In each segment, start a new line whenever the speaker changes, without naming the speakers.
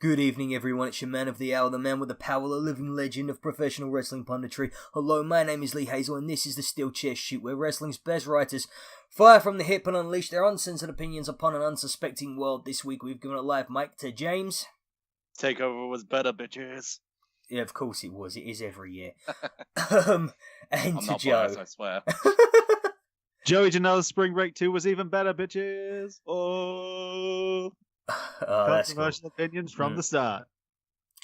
Good evening, everyone. It's your man of the hour, the man with the power, the living legend of professional wrestling punditry. Hello, my name is Lee Hazell, and this is the SteelChair Shoot, where wrestling's best writers fire from the hip and unleash their uncensored opinions upon an unsuspecting world. This week, we've given a live mic to James.
Takeover was better, bitches.
Yeah, of course it was. It is every year.
I'm
to
not
Joe.
biased, I swear.
Joey Janela's Spring Break 2 was even better, bitches. Oh,
That's cool.
controversial opinions from the start.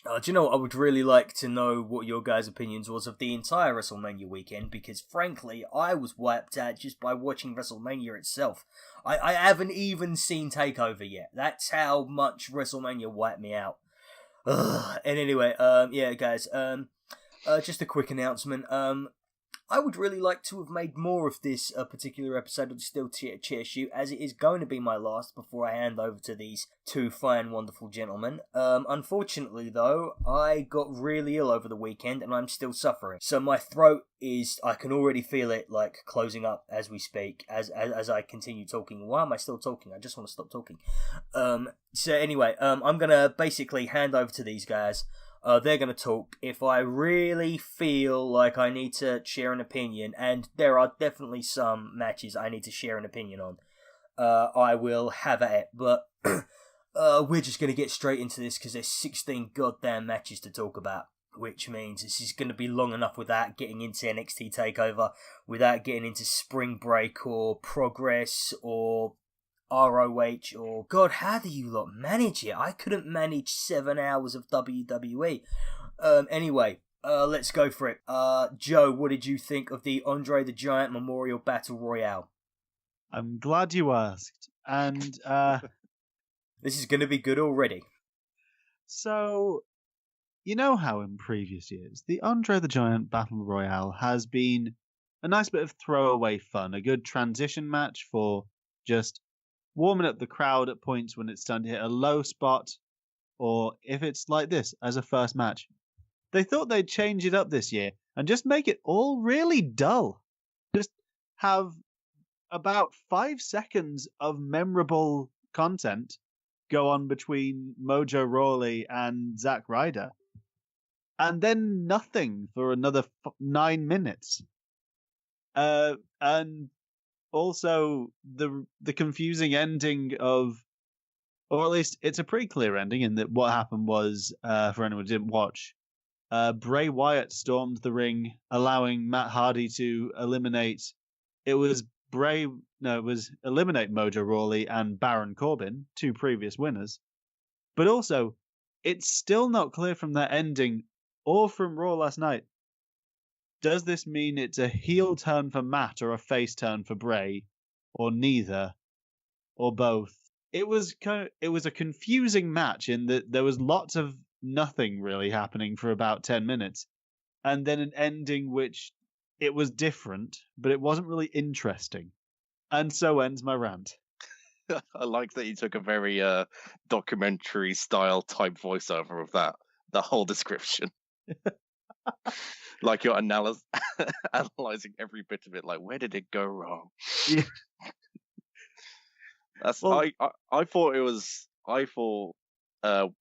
Do you know what? I would really like to know what your guys' opinions was of the entire WrestleMania weekend, because frankly, I was wiped out just by watching WrestleMania itself. I haven't even seen TakeOver yet. That's how much WrestleMania wiped me out. Ugh. And anyway, yeah, guys, just a quick announcement. I would really like to have made more of this particular episode of the SteelChair Shoot, as it is going to be my last before I hand over to these two fine, wonderful gentlemen. Unfortunately, though, I got really ill over the weekend, and I'm still suffering. So my throat is, I can already feel it, like, closing up as we speak, as I continue talking. Why am I still talking? I just want to stop talking. So anyway, I'm going to basically hand over to these guys. They're going to talk. If I really feel like I need to share an opinion, and there are definitely some matches I need to share an opinion on, I will have at it. But we're just going to get straight into this because there's 16 goddamn matches to talk about, which means this is going to be long enough without getting into NXT TakeOver, without getting into Spring Break or Progress or ROH, or God, how do you lot manage it? I couldn't manage 7 hours of WWE. Anyway, let's go for it. Joe, what did you think of the Andre the Giant Memorial Battle Royale?
I'm glad you asked. And
this is going to be good already.
So, you know how in previous years, the Andre the Giant Battle Royale has been a nice bit of throwaway fun, a good transition match for just warming up the crowd at points when it's starting to hit a low spot, or if it's like this as a first match. They thought they'd change it up this year and just make it all really dull. Just have about 5 seconds of memorable content go on between Mojo Rawley and Zack Ryder, and then nothing for another 9 minutes. And also, the confusing ending of, or at least it's a pretty clear ending in that what happened was, for anyone who didn't watch, Bray Wyatt stormed the ring, allowing Matt Hardy to eliminate eliminate Mojo Rawley and Baron Corbin, 2 previous winners. But also, it's still not clear from that ending or from Raw last night. Does this mean it's a heel turn for Matt or a face turn for Bray, or neither, or both? It was a confusing match in that there was lots of nothing really happening for about 10 minutes, and then an ending which it was different, but it wasn't really interesting. And so ends my rant.
I like that you took a very documentary style type voiceover of that whole description. Like you're analyzing every bit of it, like where did it go wrong?
Yeah.
That's well, I thought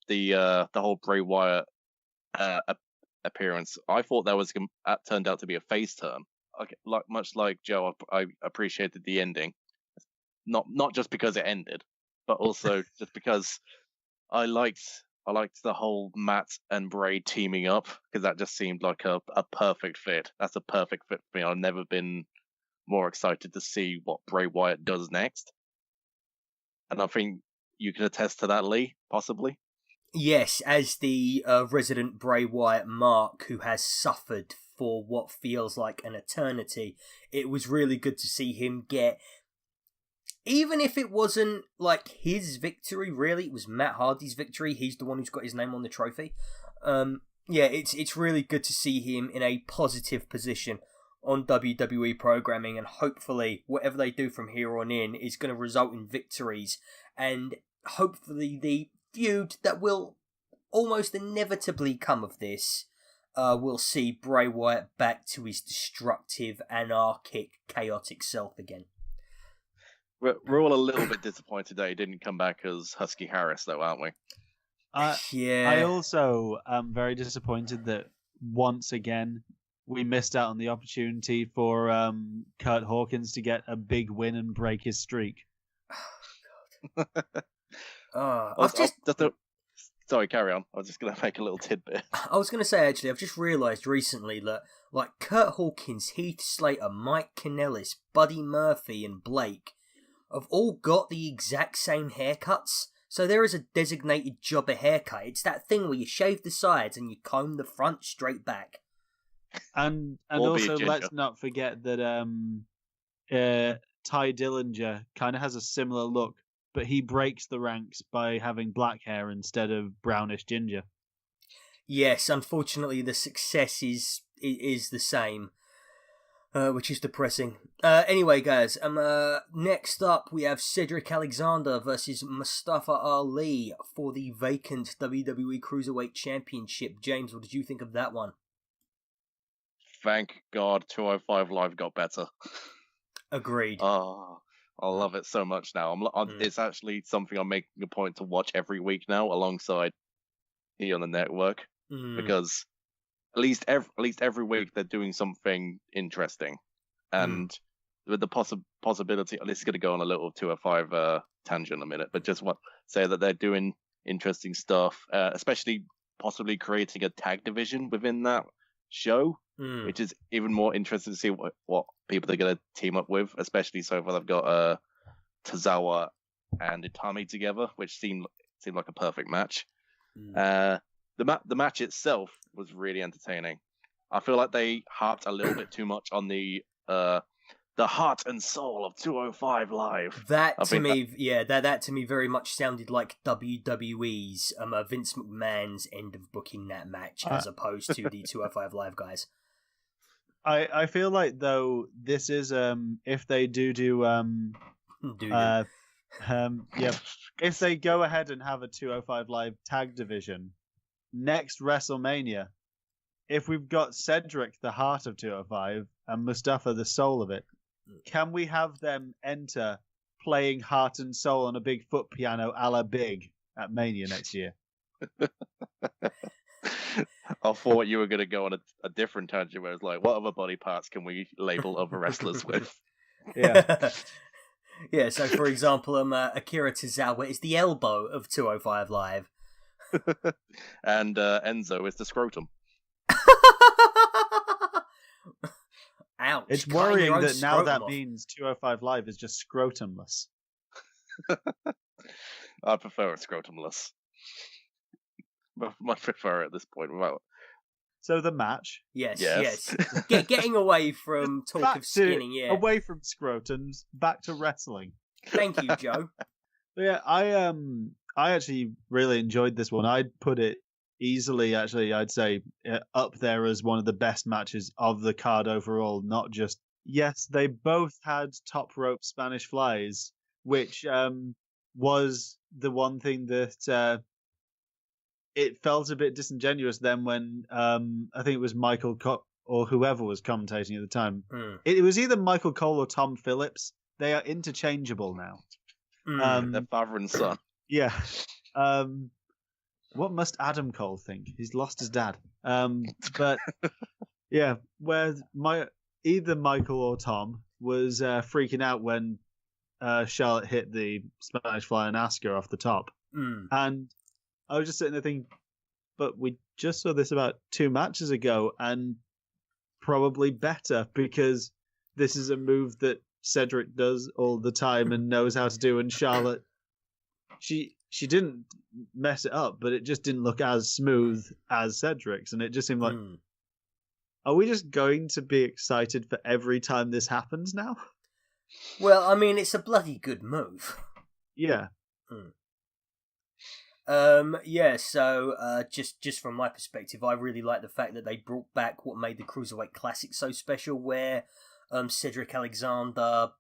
the whole Bray Wyatt appearance. I thought that turned out to be a face turn. Okay, much like Joe, I appreciated the ending, not just because it ended, but also just because I liked the whole Matt and Bray teaming up, because that just seemed like a perfect fit. That's a perfect fit for me. I've never been more excited to see what Bray Wyatt does next. And I think you can attest to that, Lee, possibly.
Yes, as the resident Bray Wyatt Mark, who has suffered for what feels like an eternity, it was really good to see him get, even if it wasn't like his victory, really, it was Matt Hardy's victory. He's the one who's got his name on the trophy. Yeah, it's really good to see him in a positive position on WWE programming, and hopefully whatever they do from here on in is going to result in victories, and hopefully the feud that will almost inevitably come of this will see Bray Wyatt back to his destructive, anarchic, chaotic self again.
We're all a little bit disappointed that he didn't come back as Husky Harris, though, aren't we?
I also am very disappointed that once again we missed out on the opportunity for Kurt Hawkins to get a big win and break his streak.
Sorry, carry on. I was just going to make a little tidbit.
I was going to say, actually, I've just realised recently that, like, Kurt Hawkins, Heath Slater, Mike Kanellis, Buddy Murphy, and Blake have all got the exact same haircuts. So there is a designated jobber haircut. It's that thing where you shave the sides and you comb the front straight back.
And also, let's not forget that Ty Dillinger kind of has a similar look, but he breaks the ranks by having black hair instead of brownish ginger.
Yes, unfortunately, the success is the same, which is depressing. Anyway, guys, next up we have Cedric Alexander versus Mustafa Ali for the vacant WWE Cruiserweight Championship. James, what did you think of that one?
Thank God 205 Live got better.
Agreed.
Oh, I love it so much now. It's actually something I'm making a point to watch every week now, alongside here on the network, because at least every week they're doing something interesting, and with the possibility. This is going to go on a little 205 tangent in a minute, but just say that they're doing interesting stuff, especially possibly creating a tag division within that show, which is even more interesting to see what people they're going to team up with, especially so far they've got Tozawa and Itami together, which seemed like a perfect match. The match itself was really entertaining. I feel like they harped a little bit too much on the heart and soul of 205 Live.
That to me very much sounded like WWE's Vince McMahon's end of booking that match, as opposed to the 205 Live guys.
I feel like, though, this is if they if they go ahead and have a 205 Live tag division next WrestleMania, if we've got Cedric, the heart of 205, and Mustafa, the soul of it, can we have them enter playing heart and soul on a big foot piano a la Big at Mania next year?
I thought you were going to go on a different tangent where it's like, what other body parts can we label other wrestlers with?
Yeah.
Yeah, so for example, Akira Tozawa is the elbow of 205 Live.
And Enzo is the scrotum.
Ouch.
It's worrying that now that means 205 Live is just scrotumless.
I prefer it scrotumless. I prefer it at this point.
So the match. Yes. Getting away from talk of skinning,
away from scrotums, back to wrestling.
Thank you, Joe.
Yeah, I actually really enjoyed this one. I'd put it easily, actually, I'd say up there as one of the best matches of the card overall. Not just, yes, they both had top rope Spanish flies, which was the one thing that it felt a bit disingenuous then when I think it was Michael or whoever was commentating at the time. It was either Michael Cole or Tom Phillips. They are interchangeable now.
They're father and son.
Yeah. What must Adam Cole think? He's lost his dad. But yeah, where either Michael or Tom was freaking out when Charlotte hit the Spanish Fly and Asuka off the top. And I was just sitting there thinking, but we just saw this about 2 matches ago, and probably better, because this is a move that Cedric does all the time and knows how to do, and Charlotte, she didn't mess it up, but it just didn't look as smooth as Cedric's, and it just seemed like, are we just going to be excited for every time this happens now?
Well, I mean, it's a bloody good move.
Yeah.
So just from my perspective, I really like the fact that they brought back what made the Cruiserweight Classic so special, where Cedric Alexander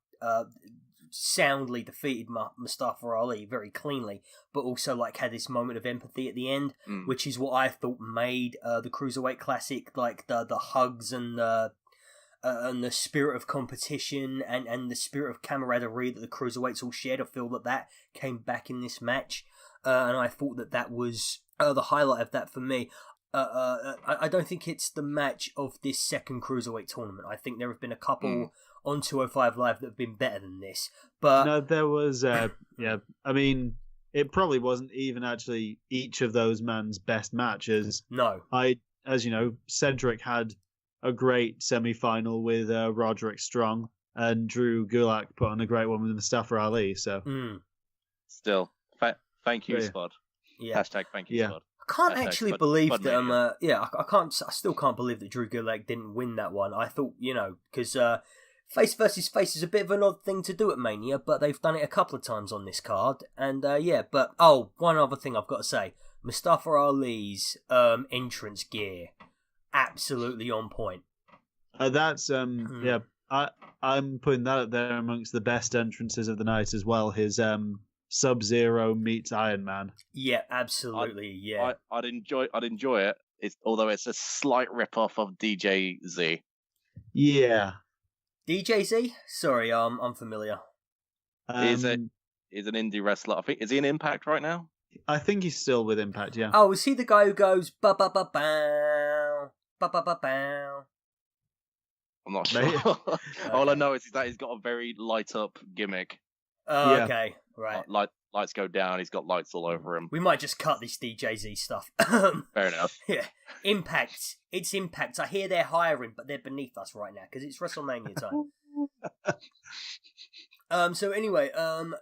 soundly defeated Mustafa Ali very cleanly, but also like had this moment of empathy at the end, which is what I thought made the Cruiserweight Classic, like the hugs and the spirit of competition and the spirit of camaraderie that the Cruiserweights all shared. I feel that came back in this match. and I thought that was the highlight of that for me. I don't think it's the match of this second Cruiserweight tournament. I think there have been a couple on 205 Live that have been better than this. But
no, there was, yeah, I mean, it probably wasn't even actually each of those men's best matches.
No.
As you know, Cedric had a great semi-final with Roderick Strong, and Drew Gulak put on a great one with Mustafa Ali. So,
still, thank you, Spud.
Yeah.
Hashtag thank you, Spud.
I can't actually believe that. I still can't believe that Drew Gulak didn't win that one. I thought, because face versus face is a bit of an odd thing to do at Mania, but they've done it a couple of times on this card. And but one other thing I've got to say: Mustafa Ali's entrance gear, absolutely on point.
That's I'm putting that up there amongst the best entrances of the night as well. His Sub-Zero meets Iron Man.
Yeah, absolutely.
I'd enjoy it. Although it's a slight rip-off of DJZ.
Yeah.
DJZ? Sorry, I'm familiar.
He's an indie wrestler. I think, is he in Impact right now?
I think he's still with Impact, yeah.
Oh, is he the guy who goes ba ba ba bow, ba ba ba bow?
I'm not sure. Okay. All I know is that he's got a very light up gimmick.
Oh, yeah. Okay, right.
Lights go down. He's got lights all over him.
We might just cut this DJZ stuff.
Fair enough.
Yeah, Impact. It's Impact. I hear they're hiring, but they're beneath us right now because it's WrestleMania time. So anyway,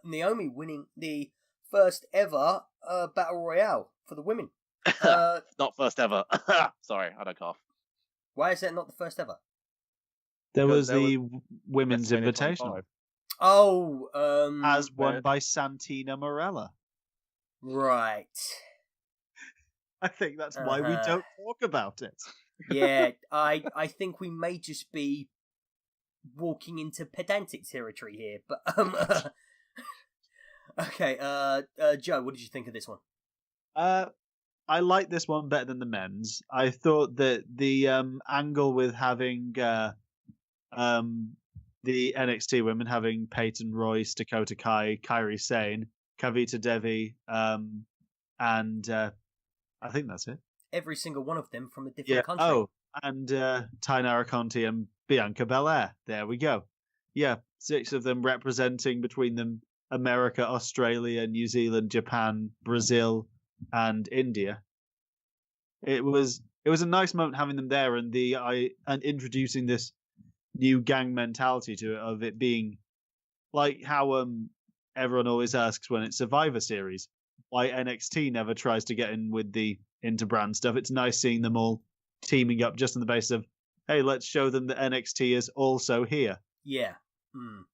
Naomi winning the first ever Battle Royale for the women.
Not first ever. Sorry, I don't cough.
Why is that not the first ever?
There was the Women's Invitational.
Oh,
as won by Santina Morella.
Right.
I think that's why we don't talk about it.
Yeah, I think we may just be walking into pedantic territory here, but okay, Joe, what did you think of this one?
I like this one better than the men's. I thought that the angle with having the NXT women having Peyton Royce, Dakota Kai, Kairi Sane, Kavita Devi, and I think that's it.
Every single one of them from a different country.
Oh, and Tainara Conti and Bianca Belair. There we go. Yeah, 6 of them representing between them America, Australia, New Zealand, Japan, Brazil, and India. It was a nice moment having them there, and introducing this new gang mentality to it, of it being like how everyone always asks when it's Survivor Series why NXT never tries to get in with the interbrand stuff. It's nice seeing them all teaming up just on the basis of, hey, let's show them that NXT is also here.
Yeah.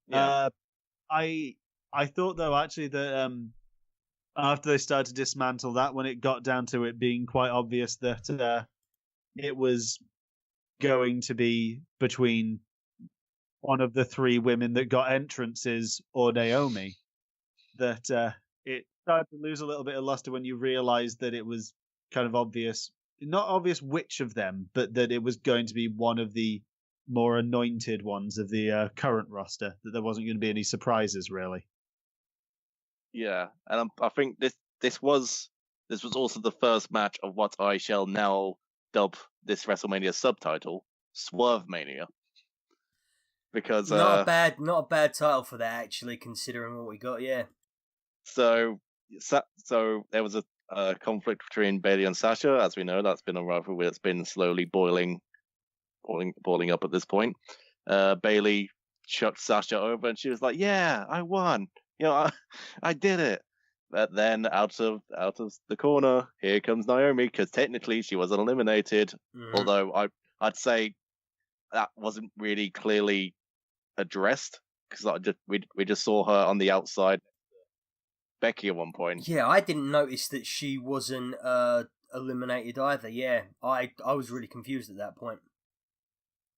Yeah. I thought though actually that after they started to dismantle that, when it got down to it being quite obvious that it was going to be between one of the 3 women that got entrances or Naomi, that it started to lose a little bit of luster when you realized that it was kind of obvious, not obvious which of them, but that it was going to be one of the more anointed ones of the current roster, that there wasn't going to be any surprises really.
Yeah, and I think this was also the first match of what I shall now dub this WrestleMania subtitle, SwerveMania. Because
not a bad title for that, actually, considering what we got. Yeah. So
there was a conflict between Bayley and Sasha, as we know. That's been a rivalry that's been slowly boiling up at this point. Bayley chucked Sasha over, and she was like, "Yeah, I won. I did it." But then out of the corner, here comes Naomi, because technically she wasn't eliminated. Mm-hmm. Although I'd say that wasn't really clearly addressed, because we just saw her on the outside, Becky, at one point.
Yeah, I didn't notice that she wasn't eliminated either. Yeah, I was really confused at that point.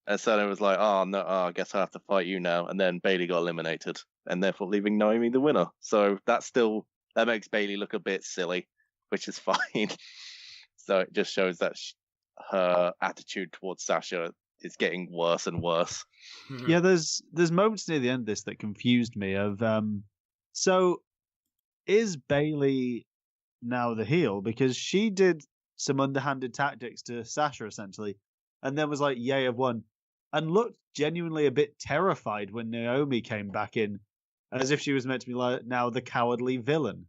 And so it was like, oh no, I guess I have to fight you now. And then Bayley got eliminated, and therefore leaving Naomi the winner. So that makes Bayley look a bit silly, which is fine. So it just shows that her attitude towards Sasha is getting worse and worse.
Yeah, there's moments near the end of this that confused me. So is Bayley now the heel, because she did some underhanded tactics to Sasha, essentially, and then was like, yay, I've won, and looked genuinely a bit terrified when Naomi came back in, as if she was meant to be like now the cowardly villain.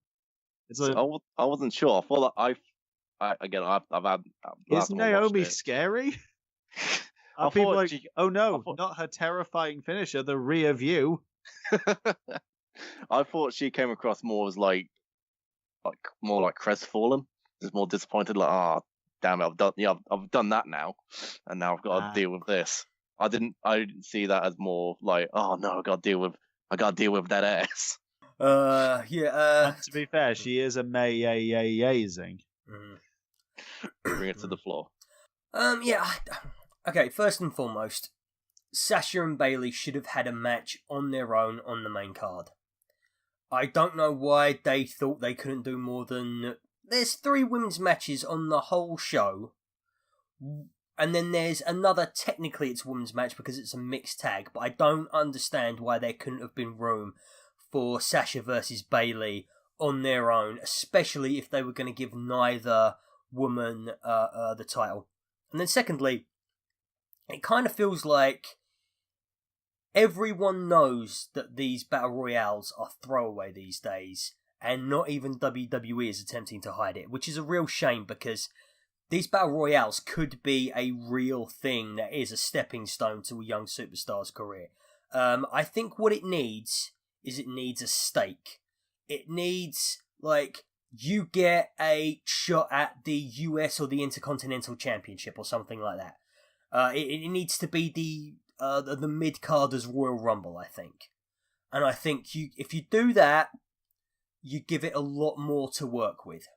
It's like,
I wasn't sure. I thought that I've had.
is Naomi scary? Are people like, oh no, not her terrifying finisher, the rear view.
I thought she came across more as like more like crestfallen, just more disappointed. Like, oh, damn it, I've done that now, and now I've got to deal with this. I didn't see that as more like, oh no, I got to deal with that ass.
And to be fair, she is amazing.
Bring it to the floor.
Okay, first and foremost, Sasha and Bayley should have had a match on their own on the main card. I don't know why they thought they couldn't do more than... There's 3 women's matches on the whole show, and then there's another, technically it's a women's match because it's a mixed tag, but I don't understand why there couldn't have been room for Sasha versus Bayley on their own, especially if they were going to give neither woman the title. And then secondly, it kind of feels like everyone knows that these battle royales are throwaway these days, and not even WWE is attempting to hide it, which is a real shame because these battle royales could be a real thing that is a stepping stone to a young superstar's career. I think what it needs is a stake. It needs, like, you get a shot at the US or the Intercontinental Championship or something like that. It needs to be the mid-carders Royal Rumble, I think. And I think if you do that, you give it a lot more to work with.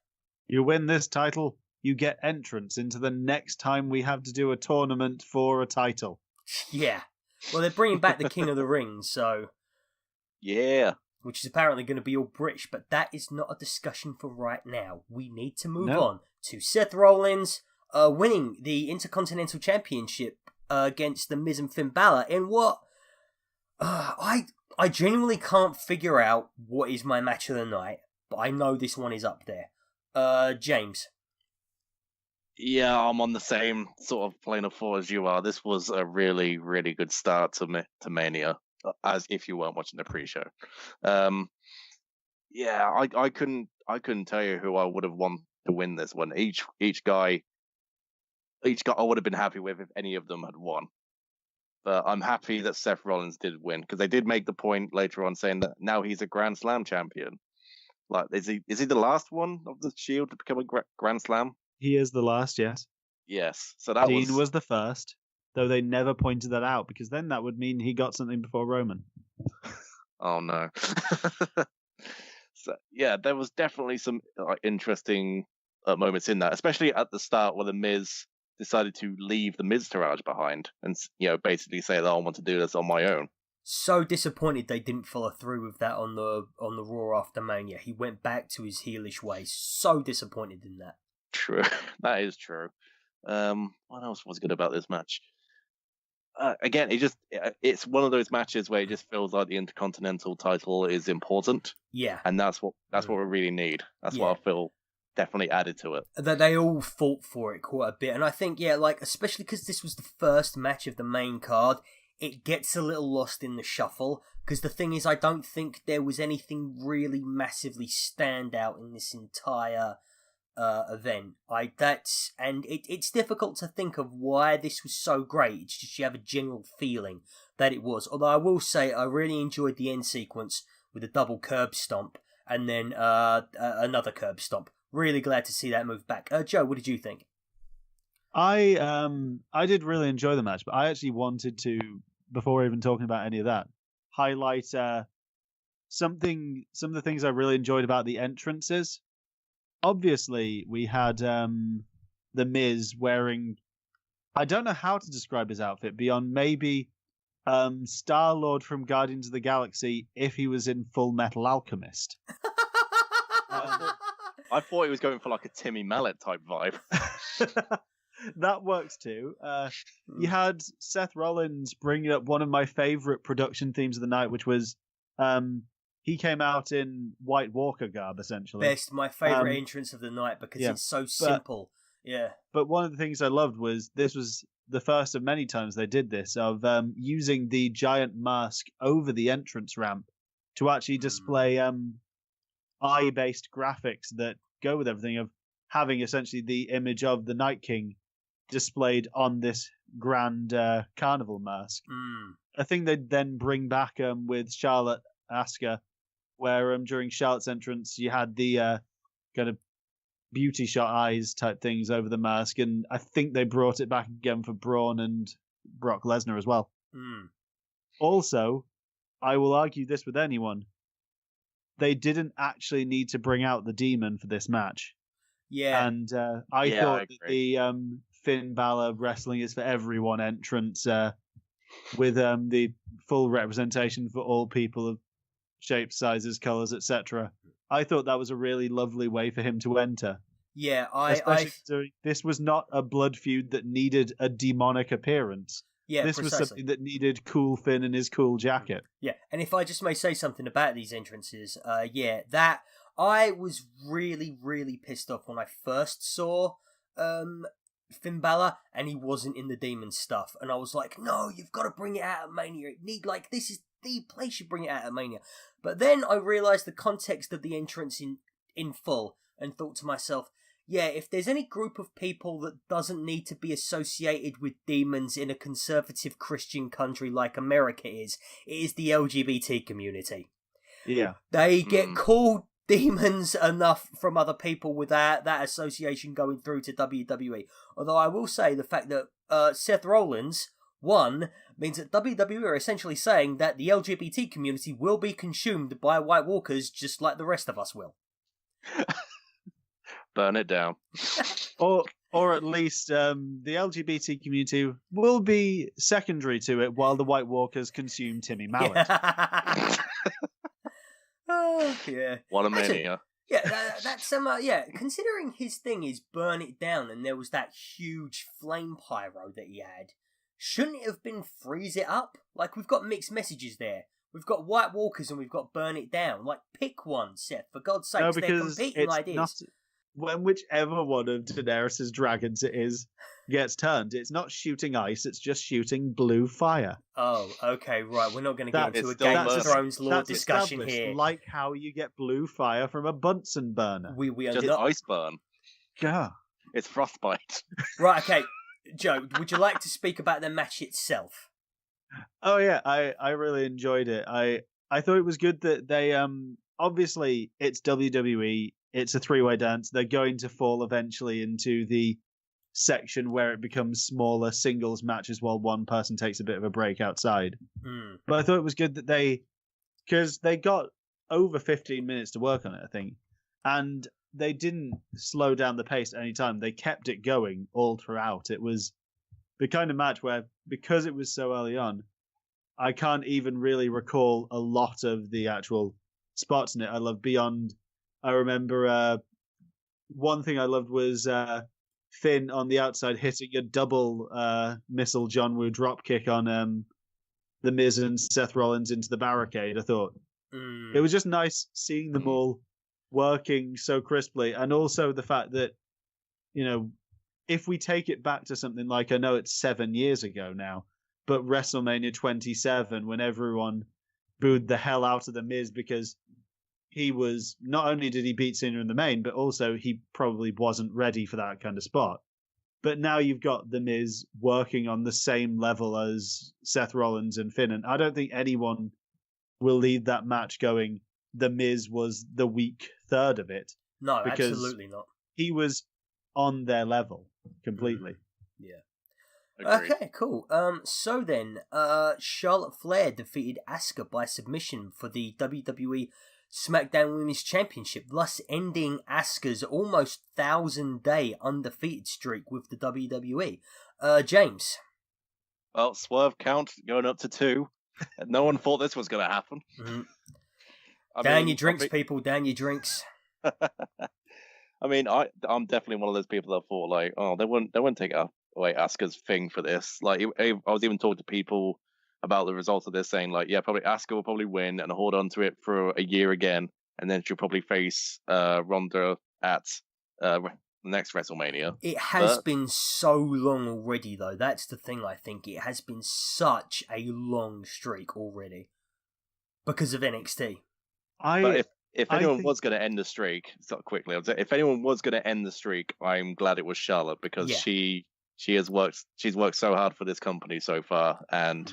You win this title, you get entrance into the next time we have to do a tournament for a title.
Yeah. Well, they're bringing back the King of the Ring, so...
Yeah.
Which is apparently going to be all British, but that is not a discussion for right now. We need to move on to Seth Rollins winning the Intercontinental Championship against The Miz and Finn Balor in what... I genuinely can't figure out what is my match of the night, but I know this one is up there. James.
Yeah, I'm on the same sort of plane of thought as you are. This was a really, really good start to Mania, as if you weren't watching the pre-show. I couldn't tell you who I would have wanted to win this one. Each guy I would have been happy with if any of them had won. But I'm happy that Seth Rollins did win, because they did make the point later on saying that now he's a Grand Slam champion. Like, is he the last one of the Shield to become a Grand Slam?
He is the last, yes.
Yes. So
Dean was the first, though they never pointed that out, because then that would mean he got something before Roman.
Oh no. So yeah, there was definitely some interesting moments in that, especially at the start where the Miz decided to leave the Miztourage behind and basically say that I want to do this on my own.
So disappointed they didn't follow through with that on the Raw after Mania. He went back to his heelish ways. So disappointed in that.
True, that is true. What else was good about this match? Again, it's one of those matches where it just feels like the Intercontinental title is important.
Yeah,
and that's what we really need. That's what I feel definitely added to it.
That they all fought for it quite a bit, and I think especially because this was the first match of the main card, it gets a little lost in the shuffle. Because the thing is, I don't think there was anything really massively stand out in this entire event. It's difficult to think of why this was so great. It's just you have a general feeling that it was. Although I will say I really enjoyed the end sequence with a double curb stomp and then another curb stomp. Really glad to see that move back. Joe, what did you think?
I did really enjoy the match, but I actually wanted to, before even talking about any of that, highlight some of the things I really enjoyed about the entrances. Obviously, we had The Miz wearing... I don't know how to describe his outfit beyond maybe Star-Lord from Guardians of the Galaxy if he was in Full Metal Alchemist.
I thought he was going for like a Timmy Mallet type vibe.
That works too. You had Seth Rollins bringing up one of my favorite production themes of the night, which was he came out in White Walker garb, essentially.
My favourite entrance of the night because it's so simple.
But one of the things I loved was this was the first of many times they did this, of using the giant mask over the entrance ramp to actually display eye-based graphics that go with everything, of having essentially the image of the Night King displayed on this grand carnival mask. A thing they'd then bring back with Charlotte Asuka, where during Charlotte's entrance you had the kind of beauty shot eyes type things over the mask, and I think they brought it back again for Braun and Brock Lesnar as well. Also, I will argue this with anyone, they didn't actually need to bring out the Demon for this match. And I thought that the Finn Balor Wrestling is for everyone entrance with the full representation for all people of shapes, sizes, colours, etc. I thought that was a really lovely way for him to enter.
Yeah,
this was not a blood feud that needed a demonic appearance.
Yeah,
this was something that needed cool Finn and his cool jacket.
Yeah, and if I just may say something about these entrances, that I was really, really pissed off when I first saw Finn Balor and he wasn't in the Demon stuff, and I was like, no, you've got to bring it out at Mania. This is the place you bring it out at Mania. But then I realised the context of the entrance in full and thought to myself, yeah, if there's any group of people that doesn't need to be associated with demons in a conservative Christian country like America is, it is the LGBT community.
Yeah.
They get called demons enough from other people without that association going through to WWE. Although I will say the fact that Seth Rollins won means that WWE are essentially saying that the LGBT community will be consumed by White Walkers just like the rest of us will.
Burn it down.
or at least the LGBT community will be secondary to it while the White Walkers consume Timmy Mallet.
What a mania.
That's considering his thing is burn it down and there was that huge flame pyro that he had, shouldn't it have been freeze it up? Like, we've got mixed messages there. We've got White Walkers and we've got burn it down. Like, pick one, Seth, for God's sake.
No,
they're competing ideas.
When whichever one of Daenerys' dragons it is gets turned, it's not shooting ice, it's just shooting blue fire.
Oh, okay, right. We're not going to get into a Game of Thrones lore discussion here.
Like how you get blue fire from a Bunsen burner.
We are
just
not...
ice burn.
Yeah.
It's frostbite.
Right, okay. Joe, would you like to speak about the match itself?
Oh yeah, I really enjoyed it. I thought it was good that they obviously it's WWE, it's a three-way dance. They're going to fall eventually into the section where it becomes smaller singles matches while one person takes a bit of a break outside. But I thought it was good that because they got over 15 minutes to work on it, I think, and they didn't slow down the pace at any time. They kept it going all throughout. It was the kind of match where, because it was so early on, I can't even really recall a lot of the actual spots in it. I love beyond. I remember one thing I loved was Finn on the outside hitting a double missile John Woo drop kick on the Miz and Seth Rollins into the barricade. I thought it was just nice seeing them all working so crisply, and also the fact that, you know, if we take it back to something like, I know it's 7 years ago now, but WrestleMania 27, when everyone booed the hell out of the Miz because he was, not only did he beat Cena in the main, but also he probably wasn't ready for that kind of spot. But now you've got the Miz working on the same level as Seth Rollins and Finn, and I don't think anyone will leave that match going, the Miz was the weak third of it.
No, absolutely not.
He was on their level completely.
Yeah.
Agreed.
Okay, cool. So then, Charlotte Flair defeated Asuka by submission for the WWE SmackDown Women's Championship, thus ending Asuka's almost 1,000-day undefeated streak with the WWE. James?
Well, swerve count going up to 2. No one thought this was going to happen.
Down your drinks, people. Down your drinks.
I mean, I'm definitely one of those people that thought, like, oh, they wouldn't take away Asuka's thing for this. Like, I was even talking to people about the results of this, saying like, yeah, probably Asuka will probably win and hold on to it for a year again, and then she'll probably face Ronda at the next WrestleMania.
It has been so long already, though. That's the thing, I think. It has been such a long streak already because of NXT.
But if anyone was going to end the streak, quickly, if anyone was going to end the streak, I'm glad it was Charlotte, because she's worked so hard for this company so far, and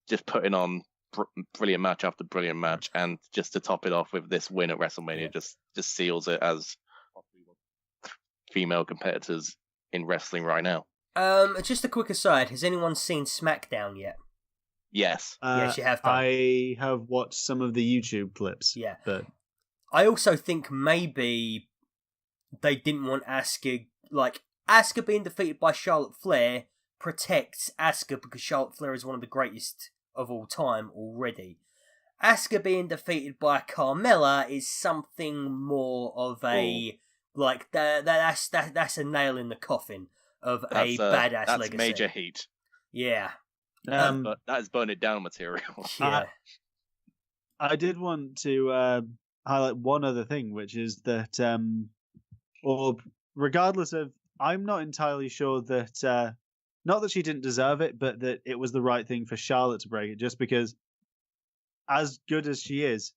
just putting on brilliant match after brilliant match, and just to top it off with this win at WrestleMania just seals it as female competitors in wrestling right now.
Just a quick aside, has anyone seen SmackDown yet?
Yes.
Yes, you have done.
I have watched some of the YouTube clips.
Yeah.
But
I also think maybe they didn't want Asuka, like, Asuka being defeated by Charlotte Flair protects Asuka because Charlotte Flair is one of the greatest of all time already. Asuka being defeated by Carmella is something more of a, like, that's a nail in the coffin of a badass
that's
legacy.
Major heat.
Yeah.
But that is burn it down material.
Yeah.
I did want to highlight one other thing, which is that, or regardless of, I'm not entirely sure that, not that she didn't deserve it, but that it was the right thing for Charlotte to break it, just because, as good as she is,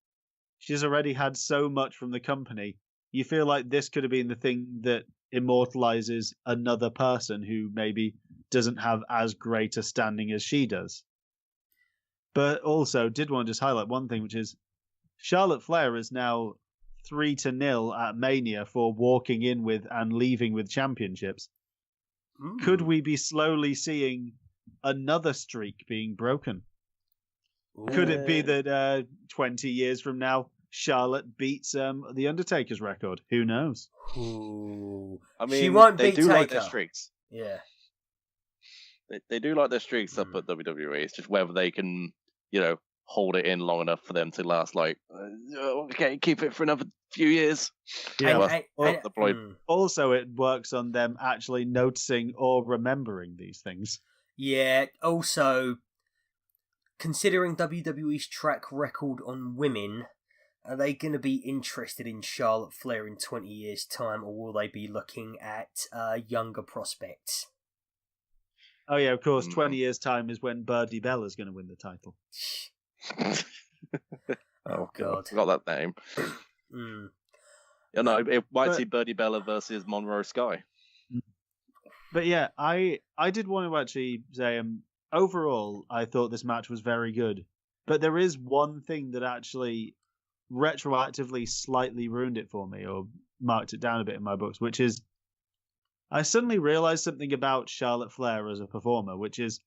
she's already had so much from the company. You feel like this could have been the thing that immortalizes another person who maybe doesn't have as great a standing as she does. But also, did want to just highlight one thing, which is Charlotte Flair is now 3-0 at Mania for walking in with and leaving with championships. Could we be slowly seeing another streak being broken? Could it be that 20 years from now, Charlotte beats The Undertaker's record? Who knows?
Ooh.
I mean,
she won't
they
beat
do
Taker.
like their streaks.
Yeah.
They do like their streaks up at WWE. It's just whether they can, hold it in long enough for them to last, like, okay, keep it for another few years.
Yeah.
Also,
it works on them actually noticing or remembering these things.
Yeah, also, considering WWE's track record on women, are they going to be interested in Charlotte Flair in 20 years' time, or will they be looking at younger prospects?
Oh, yeah, of course, 20 years' time is when Birdie Bella's going to win the title.
Oh, God.
I forgot that name. It might see Birdie Bella versus Monroe Sky.
But yeah, I did want to actually say, overall, I thought this match was very good. But there is one thing that actually retroactively slightly ruined it for me, or marked it down a bit in my books, which is I suddenly realized something about Charlotte Flair as a performer, which is,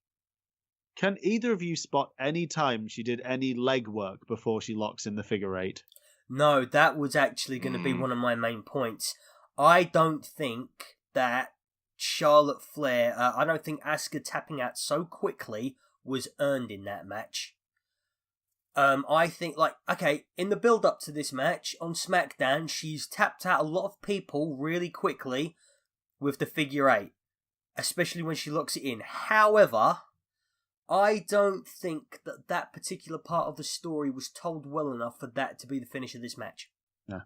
can either of you spot any time she did any leg work before she locks in the figure eight?
No, that was actually going to be one of my main points. I don't think that Charlotte Flair, I don't think Asuka tapping out so quickly was earned in that match. I think, in the build-up to this match, on SmackDown, she's tapped out a lot of people really quickly with the figure eight, especially when she locks it in. However, I don't think that particular part of the story was told well enough for that to be the finish of this match.
Yeah.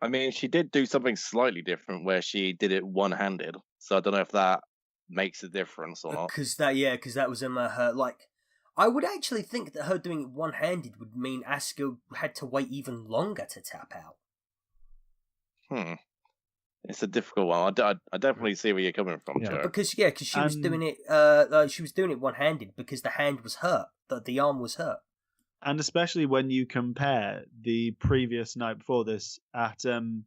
I mean, she did do something slightly different where she did it one-handed, so I don't know if that makes a difference or not.
Because that was her, I would actually think that her doing it one-handed would mean Asuka had to wait even longer to tap out.
It's a difficult one. I definitely see where you're coming from, Joe.
Because she was doing it. She was doing it one-handed because the hand was hurt, the arm was hurt.
And especially when you compare the previous night before this at. Do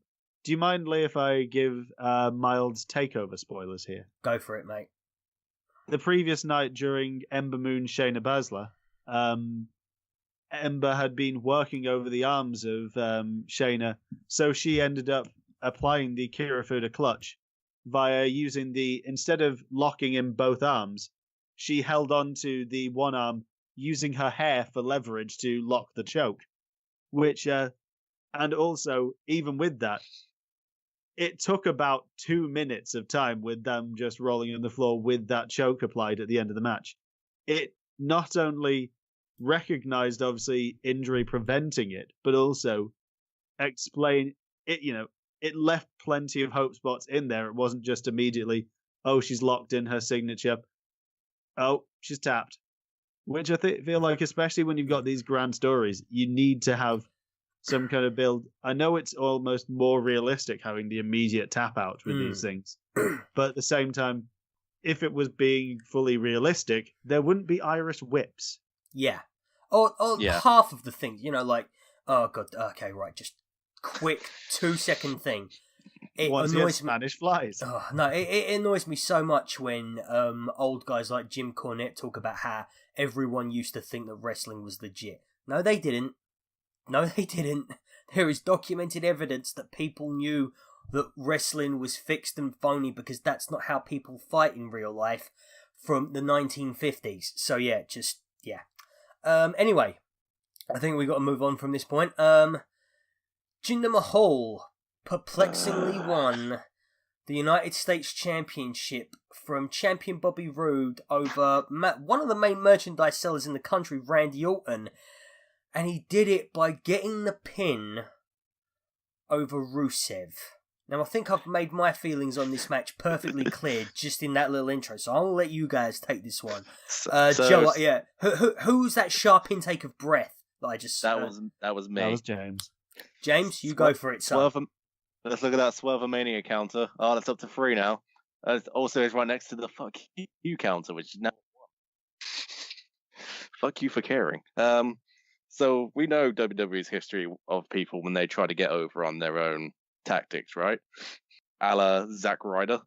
you mind, Lee, if I give mild takeover spoilers here?
Go for it, mate.
The previous night during Ember Moon Shayna Baszler, Ember had been working over the arms of Shayna, so she ended up applying the Kirifuda clutch via using instead of locking in both arms, she held on to the one arm using her hair for leverage to lock the choke, which, and also, even with that, it took about 2 minutes of time with them just rolling on the floor with that choke applied at the end of the match. It not only recognized, obviously, injury preventing it, but also explain it. It left plenty of hope spots in there. It wasn't just immediately, oh, she's locked in her signature. Oh, she's tapped. Which I feel like, especially when you've got these grand stories, you need to have some kind of build. I know it's almost more realistic having the immediate tap out with these things. But at the same time, if it was being fully realistic, there wouldn't be Irish whips.
Yeah. Or
Yeah.
half of the things, like, oh god, okay, right, just quick 2-second thing. It
Once
annoys me.
Spanish flies.
Oh, no, it annoys me so much when old guys like Jim Cornette talk about how everyone used to think that wrestling was legit. No, they didn't. There is documented evidence that people knew that wrestling was fixed and phony because that's not how people fight in real life from the 1950s. So yeah. Anyway, I think we've got to move on from this point. Jinder Mahal perplexingly won the United States Championship from champion Bobby Roode over one of the main merchandise sellers in the country, Randy Orton. And he did it by getting the pin over Rusev. Now, I think I've made my feelings on this match perfectly clear just in that little intro, so I'll let you guys take this one. Joe, yeah. Who's that sharp intake of breath that I just...
That was me.
That was James.
James, you go for it, son.
Let's look at that SwerveMania counter. Oh, that's up to 3 now. Also, it's right next to the fuck you counter, which is now 1. Fuck you for caring. So we know WWE's history of people when they try to get over on their own tactics, right? A la Zack Ryder.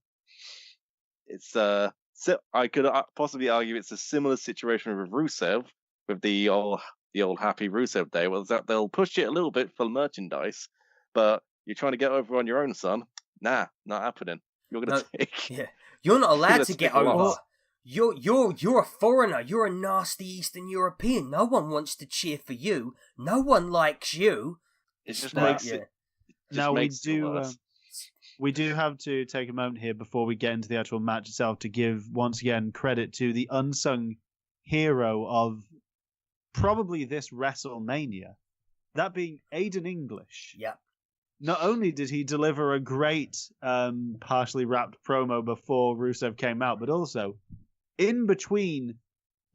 It's I could possibly argue it's a similar situation with Rusev, with the old happy Rusev day. Well, that they'll push it a little bit for merchandise, but you're trying to get over on your own, son. Nah, not happening. You're gonna take.
Yeah, you're not allowed to get over. You're a foreigner. You're a nasty Eastern European. No one wants to cheer for you. No one likes you.
It just makes it.
Now we do have to take a moment here before we get into the actual match itself to give once again credit to the unsung hero of probably this WrestleMania, that being Aiden English.
Yeah.
Not only did he deliver a great partially wrapped promo before Rusev came out, but also in between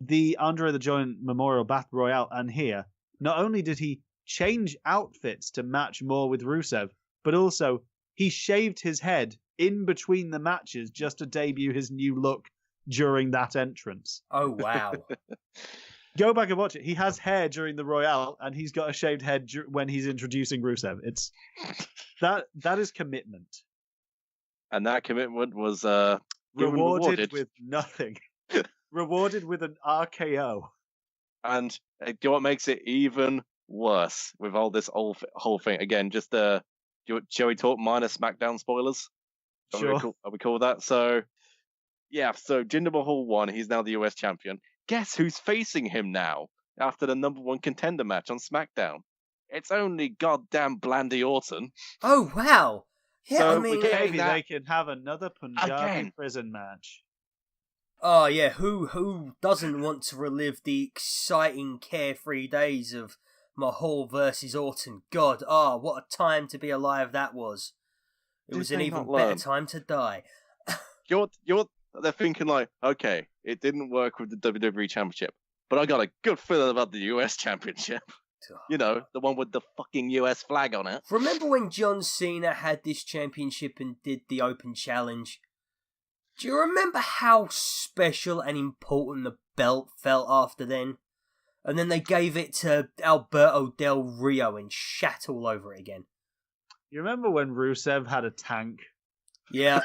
the Andre the Giant Memorial Battle Royale and here, not only did he change outfits to match more with Rusev, but also he shaved his head in between the matches just to debut his new look during that entrance.
Oh, wow.
Go back and watch it. He has hair during the Royale, and he's got a shaved head when he's introducing Rusev. It's that is commitment. And
that commitment was
rewarded with nothing. Rewarded with an RKO.
And what makes it even worse with all this whole thing? Again, just shall we talk minor SmackDown spoilers?
Sure.
Are we cool with that? So, yeah. So Jinder Mahal won. He's now the US champion. Guess who's facing him now after the #1 contender match on SmackDown? It's only goddamn Blandy Orton.
Oh, wow. Yeah,
so
I mean,
maybe they can have another Punjabi prison match.
Oh, yeah, who doesn't want to relive the exciting, carefree days of Mahal versus Orton? God, what a time to be alive that was. It was an even better time to die.
They're thinking like, okay, it didn't work with the WWE Championship, but I got a good feeling about the US Championship. You know, the one with the fucking US flag on it.
Remember when John Cena had this championship and did the Open Challenge? Do you remember how special and important the belt felt after then? And then they gave it to Alberto Del Rio and shat all over it again.
You remember when Rusev had a tank?
Yeah.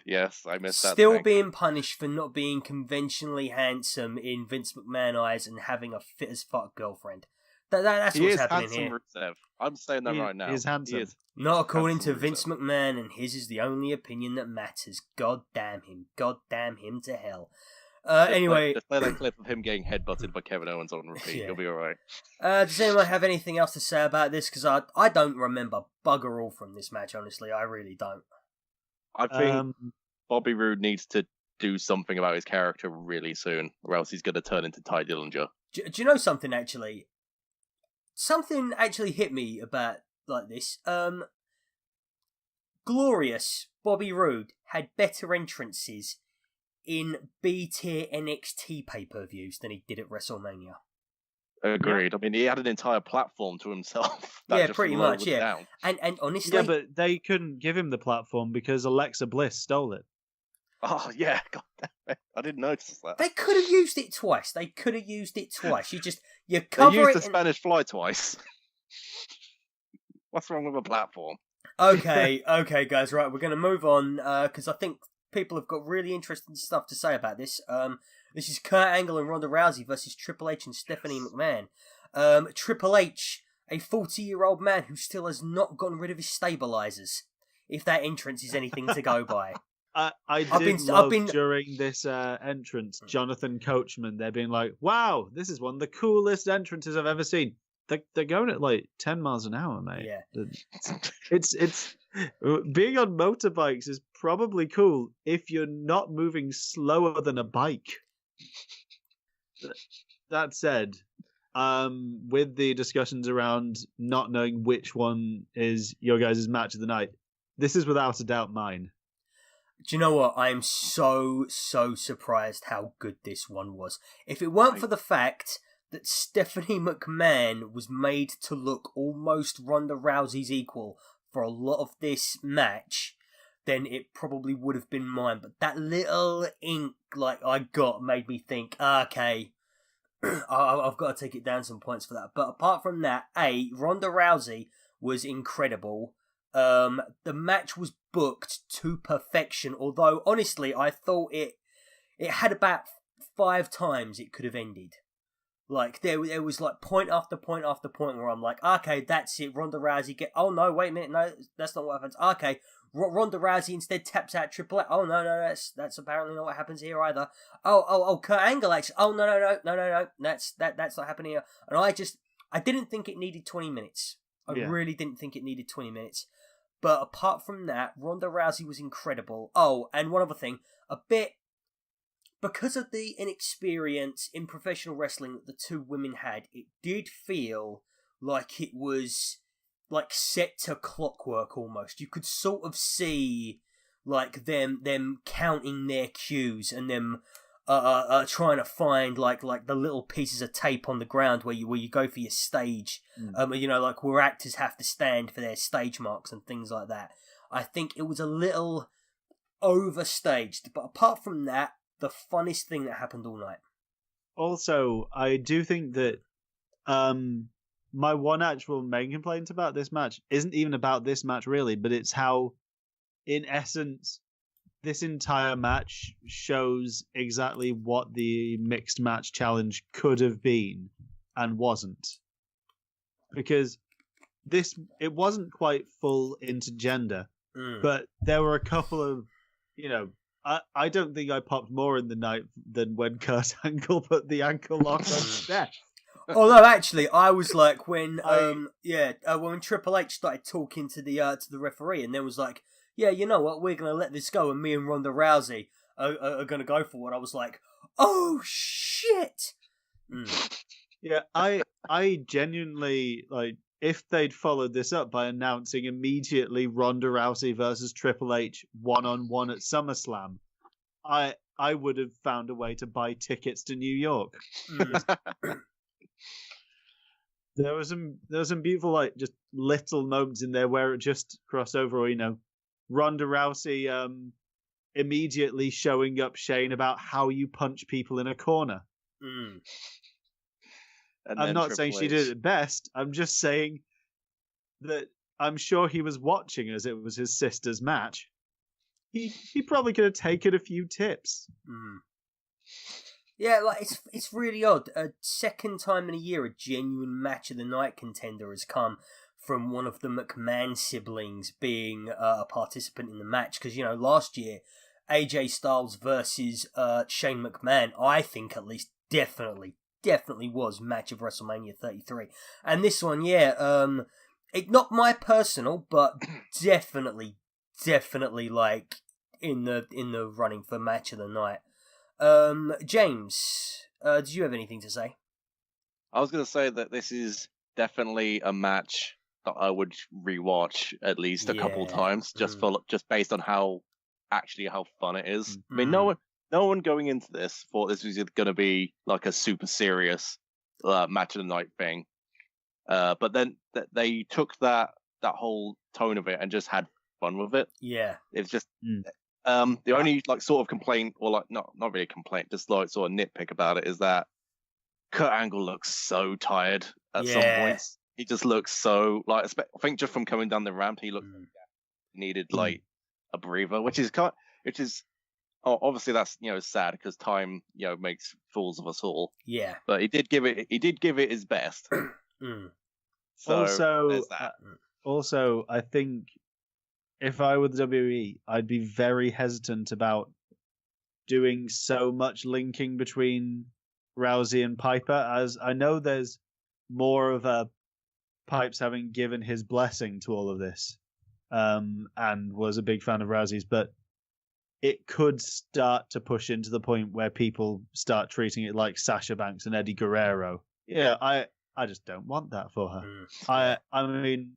Yes, I missed that.
Still being punished for not being conventionally handsome in Vince McMahon eyes and having a fit as fuck girlfriend. That's what's happening here.
Rusev. I'm saying that right now.
He's handsome.
Not according to Vince McMahon, and his is the only opinion that matters. God damn him. God damn him to hell. Anyway...
Just play that clip of him getting headbutted by Kevin Owens on repeat. Yeah. You'll be alright.
Does anyone have anything else to say about this? Because I don't remember bugger all from this match, honestly. I really don't.
I think Bobby Roode needs to do something about his character really soon, or else he's going to turn into Ty Dillinger.
Do you know something, actually? Something actually hit me about like this. Glorious Bobby Roode had better entrances in B-tier NXT pay-per-views than he did at WrestleMania.
Agreed. I mean, he had an entire platform to himself. That
Yeah,
just
pretty
lowered
much, yeah.
down.
And honestly...
Yeah, but they couldn't give him the platform because Alexa Bliss stole it.
Oh, yeah. God damn it. I didn't notice that.
They could have used it twice. You
They
cover
used
it...
the Spanish Fly twice. What's wrong with a platform?
Okay, guys, right, we're going to move on, because I think people have got really interesting stuff to say about this. This is Kurt Angle and Ronda Rousey versus Triple H and Stephanie McMahon. Triple H, a 40-year-old man who still has not gotten rid of his stabilizers, if that entrance is anything to go by.
I did love during this entrance, Jonathan Coachman, they're being like, wow, this is one of the coolest entrances I've ever seen. They're going at like 10 miles an hour, mate.
Yeah.
It's being on motorbikes is probably cool if you're not moving slower than a bike. That said, with the discussions around not knowing which one is your guys' match of the night, this is without a doubt mine.
Do you know what? I am so surprised how good this one was. If it weren't for the fact that Stephanie McMahon was made to look almost Ronda Rousey's equal for a lot of this match, then it probably would have been mine. But that little ink I got made me think, okay, I've got to take it down some points for that. But apart from that, Ronda Rousey was incredible. The match was booked to perfection, although honestly I thought it had about 5 times it could have ended. Like, there was, like, point after point after point where I'm like, okay, that's it, Ronda Rousey oh, no, wait a minute, no, that's not what happens. Okay, Ronda Rousey instead taps out Triple H. Oh, no, that's apparently not what happens here either. Oh, Kurt Angle, actually. Oh, no, that's not happening here. And I didn't think it needed 20 minutes. I really didn't think it needed 20 minutes. But apart from that, Ronda Rousey was incredible. Oh, and one other thing, because of the inexperience in professional wrestling that the two women had, it did feel like it was like set to clockwork almost. You could sort of see like them counting their cues and them trying to find like the little pieces of tape on the ground where you go for your stage. Like where actors have to stand for their stage marks and things like that. I think it was a little overstaged, but apart from that, the funnest thing that happened all night.
Also, I do think that my one actual main complaint about this match isn't even about this match really, but it's how, in essence, this entire match shows exactly what the mixed match challenge could have been and wasn't. Because it wasn't quite full intergender, but there were a couple of, I don't think I popped more in the night than when Kurt Angle put the ankle lock on Steph.
Although actually, I was like when Triple H started talking to the referee, and then was like, yeah, you know what, we're gonna let this go, and me and Ronda Rousey are gonna go for it. I was like, oh shit.
Yeah, I genuinely like. If they'd followed this up by announcing immediately Ronda Rousey versus Triple H 1-on-1 at SummerSlam, I would have found a way to buy tickets to New York. There was some beautiful like just little moments in there where it just crossed over, or Ronda Rousey immediately showing up Shane about how you punch people in a corner. I'm not saying she did it best. I'm just saying that I'm sure he was watching as it was his sister's match. He probably could have taken a few tips.
Yeah, like it's really odd. A second time in a year, a genuine match of the night contender has come from one of the McMahon siblings being a participant in the match. Because last year, AJ Styles versus Shane McMahon, I think at least definitely was match of WrestleMania 33. And this one, it not my personal, but definitely like in the running for match of the night. James, did you have anything to say?
I was going to say that this is definitely a match that I would rewatch at least a couple times, just based on how fun it is. I mean, no one going into this thought this was going to be like a super serious match of the night thing, but then they took that whole tone of it and just had fun with it.
Yeah,
it's just the only like sort of complaint, or like not really a complaint, just like sort of nitpick about it, is that Kurt Angle looks so tired at some points. He just looks so like, I think just from coming down the ramp, he looked like he needed like a breather, which is obviously that's sad because time makes fools of us all.
Yeah,
but he did give it his best. So
also, I think if I were the WWE, I'd be very hesitant about doing so much linking between Rousey and Piper, as I know there's more of a Pipes having given his blessing to all of this, and was a big fan of Rousey's, but it could start to push into the point where people start treating it like Sasha Banks and Eddie Guerrero. Yeah, I just don't want that for her. I mean,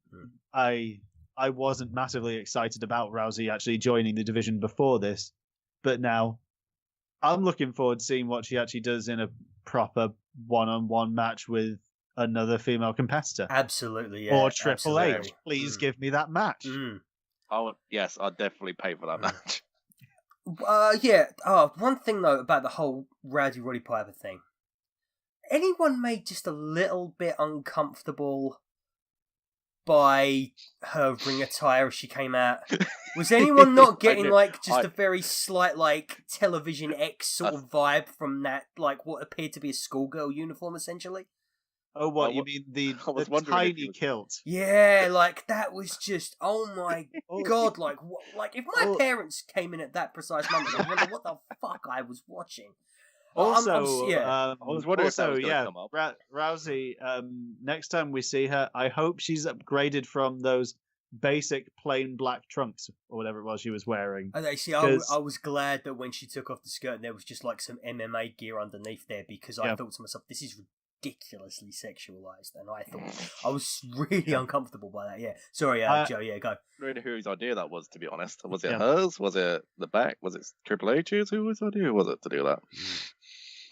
I wasn't massively excited about Rousey actually joining the division before this, but now I'm looking forward to seeing what she actually does in a proper one-on-one match with another female competitor.
Absolutely, yeah.
Or Triple H. Please give me that match.
Yes, I'd definitely pay for that match.
One thing though about the whole Roddy Piper thing. Anyone made just a little bit uncomfortable by her ring attire as she came out? Was anyone not getting a very slight like Television X sort of vibe from that, like what appeared to be a schoolgirl uniform essentially?
Oh, what you mean the tiny kilt?
Yeah, like that was just my god! Like if my parents came in at that precise moment, I wonder what the fuck I was watching.
Also,
I was wondering if that was going to come up.
Rousey. Next time we see her, I hope she's upgraded from those basic plain black trunks or whatever it was she was wearing.
I was glad that when she took off the skirt, and there was just like some MMA gear underneath there, because I thought to myself, this is ridiculously sexualized, and I thought I was really uncomfortable by that. Yeah, sorry, Joe. Yeah, go.
I don't know whose idea that was, to be honest. Was it hers? Was it the back? Was it Triple H's? Whose idea was it to do that?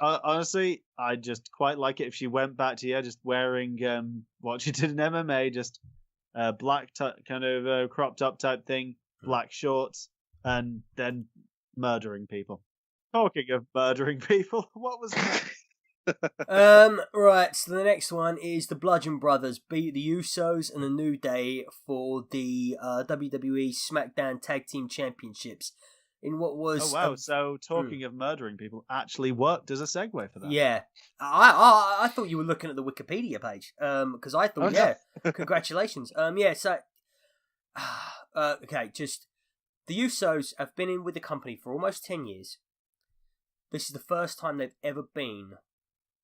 Honestly, I just quite like it if she went back to just wearing what she did in MMA, just black kind of cropped up type thing, black shorts, and then murdering people. Talking of murdering people, what was that?
Right, so the next one is the Bludgeon Brothers beat the Usos and the New Day for the WWE SmackDown Tag Team Championships in what was...
Oh, wow, so talking of murdering people actually worked as a segue for that.
Yeah. I thought you were looking at the Wikipedia page, because I thought, congratulations. Okay, just... The Usos have been in with the company for almost 10 years. This is the first time they've ever been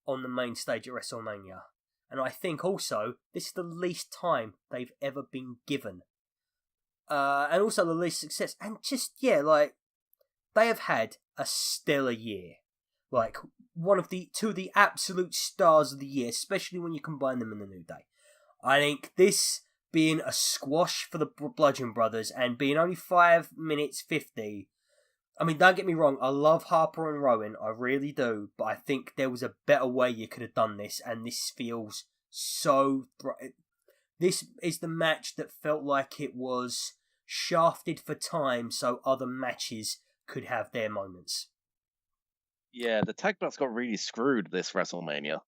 on the main stage at WrestleMania. And I think also, this is the least time they've ever been given. And also the least success. And just, they have had a stellar year. Like, two of the absolute stars of the year, especially when you combine them in the New Day. I think this being a squash for the Bludgeon Brothers and being only 5 minutes 50... I mean, don't get me wrong, I love Harper and Rowan, I really do, but I think there was a better way you could have done this, and this feels so... This is the match that felt like it was shafted for time so other matches could have their moments.
Yeah, the tag belts got really screwed this WrestleMania,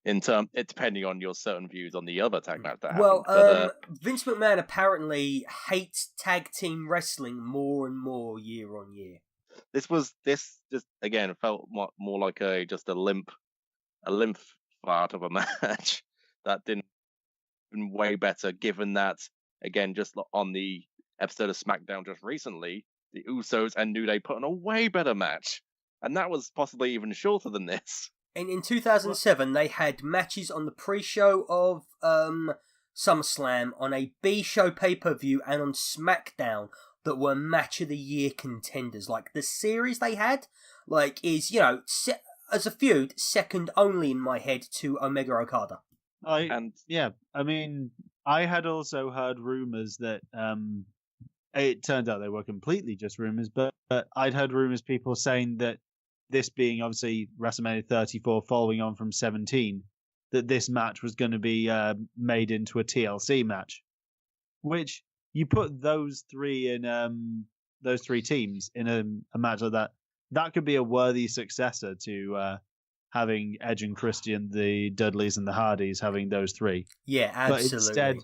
depending on your certain views on the other tag match that happened.
Well, Vince McMahon apparently hates tag team wrestling more and more year on year.
This just again felt more like a limp part of a match that didn't been way better. Given that again, just on the episode of SmackDown just recently, the Usos and New Day put on a way better match, and that was possibly even shorter than this.
In 2007, they had matches on the pre-show of SummerSlam, on a B-show pay-per-view, and on SmackDown. that were match of the year contenders. Like, the series they had, like, is, you know, as a feud, second only in my head to Omega Okada.
I mean, I had also heard rumors that it turned out they were completely just rumors, but I'd heard rumors, people saying that this being obviously WrestleMania 34 following on from 17, that this match was going to be made into a TLC match, which you put those three teams in a match like that, that could be a worthy successor to having Edge and Christian, the Dudleys and the Hardys, having those three.
Yeah, absolutely.
But instead,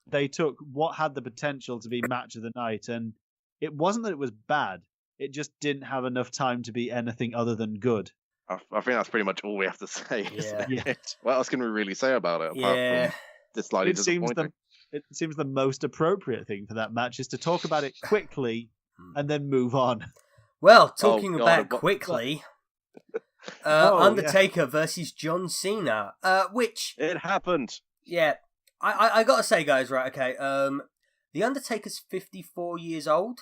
they took what had the potential to be match of the night, and it wasn't that it was bad. It just didn't have enough time to be anything other than good.
I think that's pretty much all we have to say.
Yeah.
What else can we really say about it? Apart from this slightly disappointing.
It seems the most appropriate thing for that match is to talk about it quickly and then move on.
Well, talking about quickly, Undertaker versus John Cena, which
it happened.
Yeah, I gotta say, guys, right? Okay, the Undertaker's 54 years old.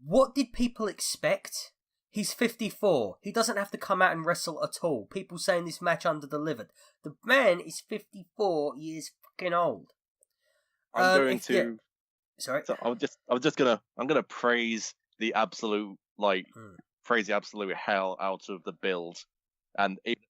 What did people expect? He's 54. He doesn't have to come out and wrestle at all. People saying this match under-delivered. The man is 54 years fucking old.
Sorry.
So
I'm gonna praise the absolute hell out of the build and even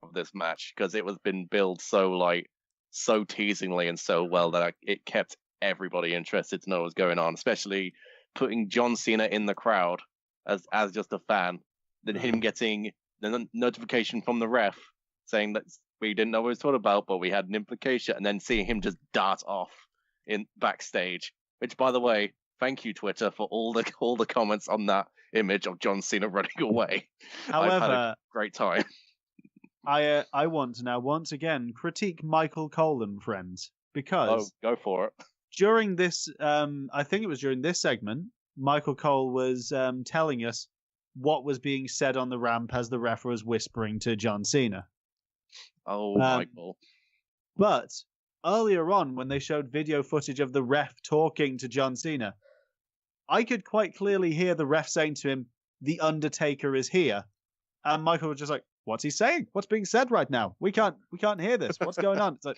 of this match, because it was been built so teasingly and so well that it kept everybody interested to know what was going on, especially putting John Cena in the crowd as just a fan, then him getting the notification from the ref saying that we didn't know what he was talking about, but we had an implication, and then seeing him just dart off in backstage. Which, by the way, thank you, Twitter, for all the comments on that image of John Cena running away.
However,
I've had a great time.
I want to now once again critique Michael Cole and friends, because
go for it.
During this, I think it was during this segment, Michael Cole was telling us what was being said on the ramp as the ref was whispering to John Cena.
Oh, Michael.
But earlier on, when they showed video footage of the ref talking to John Cena, I could quite clearly hear the ref saying to him, "The Undertaker is here," and Michael was just like, "What's he saying? What's being said right now? We can't hear this. What's going on?" It's like,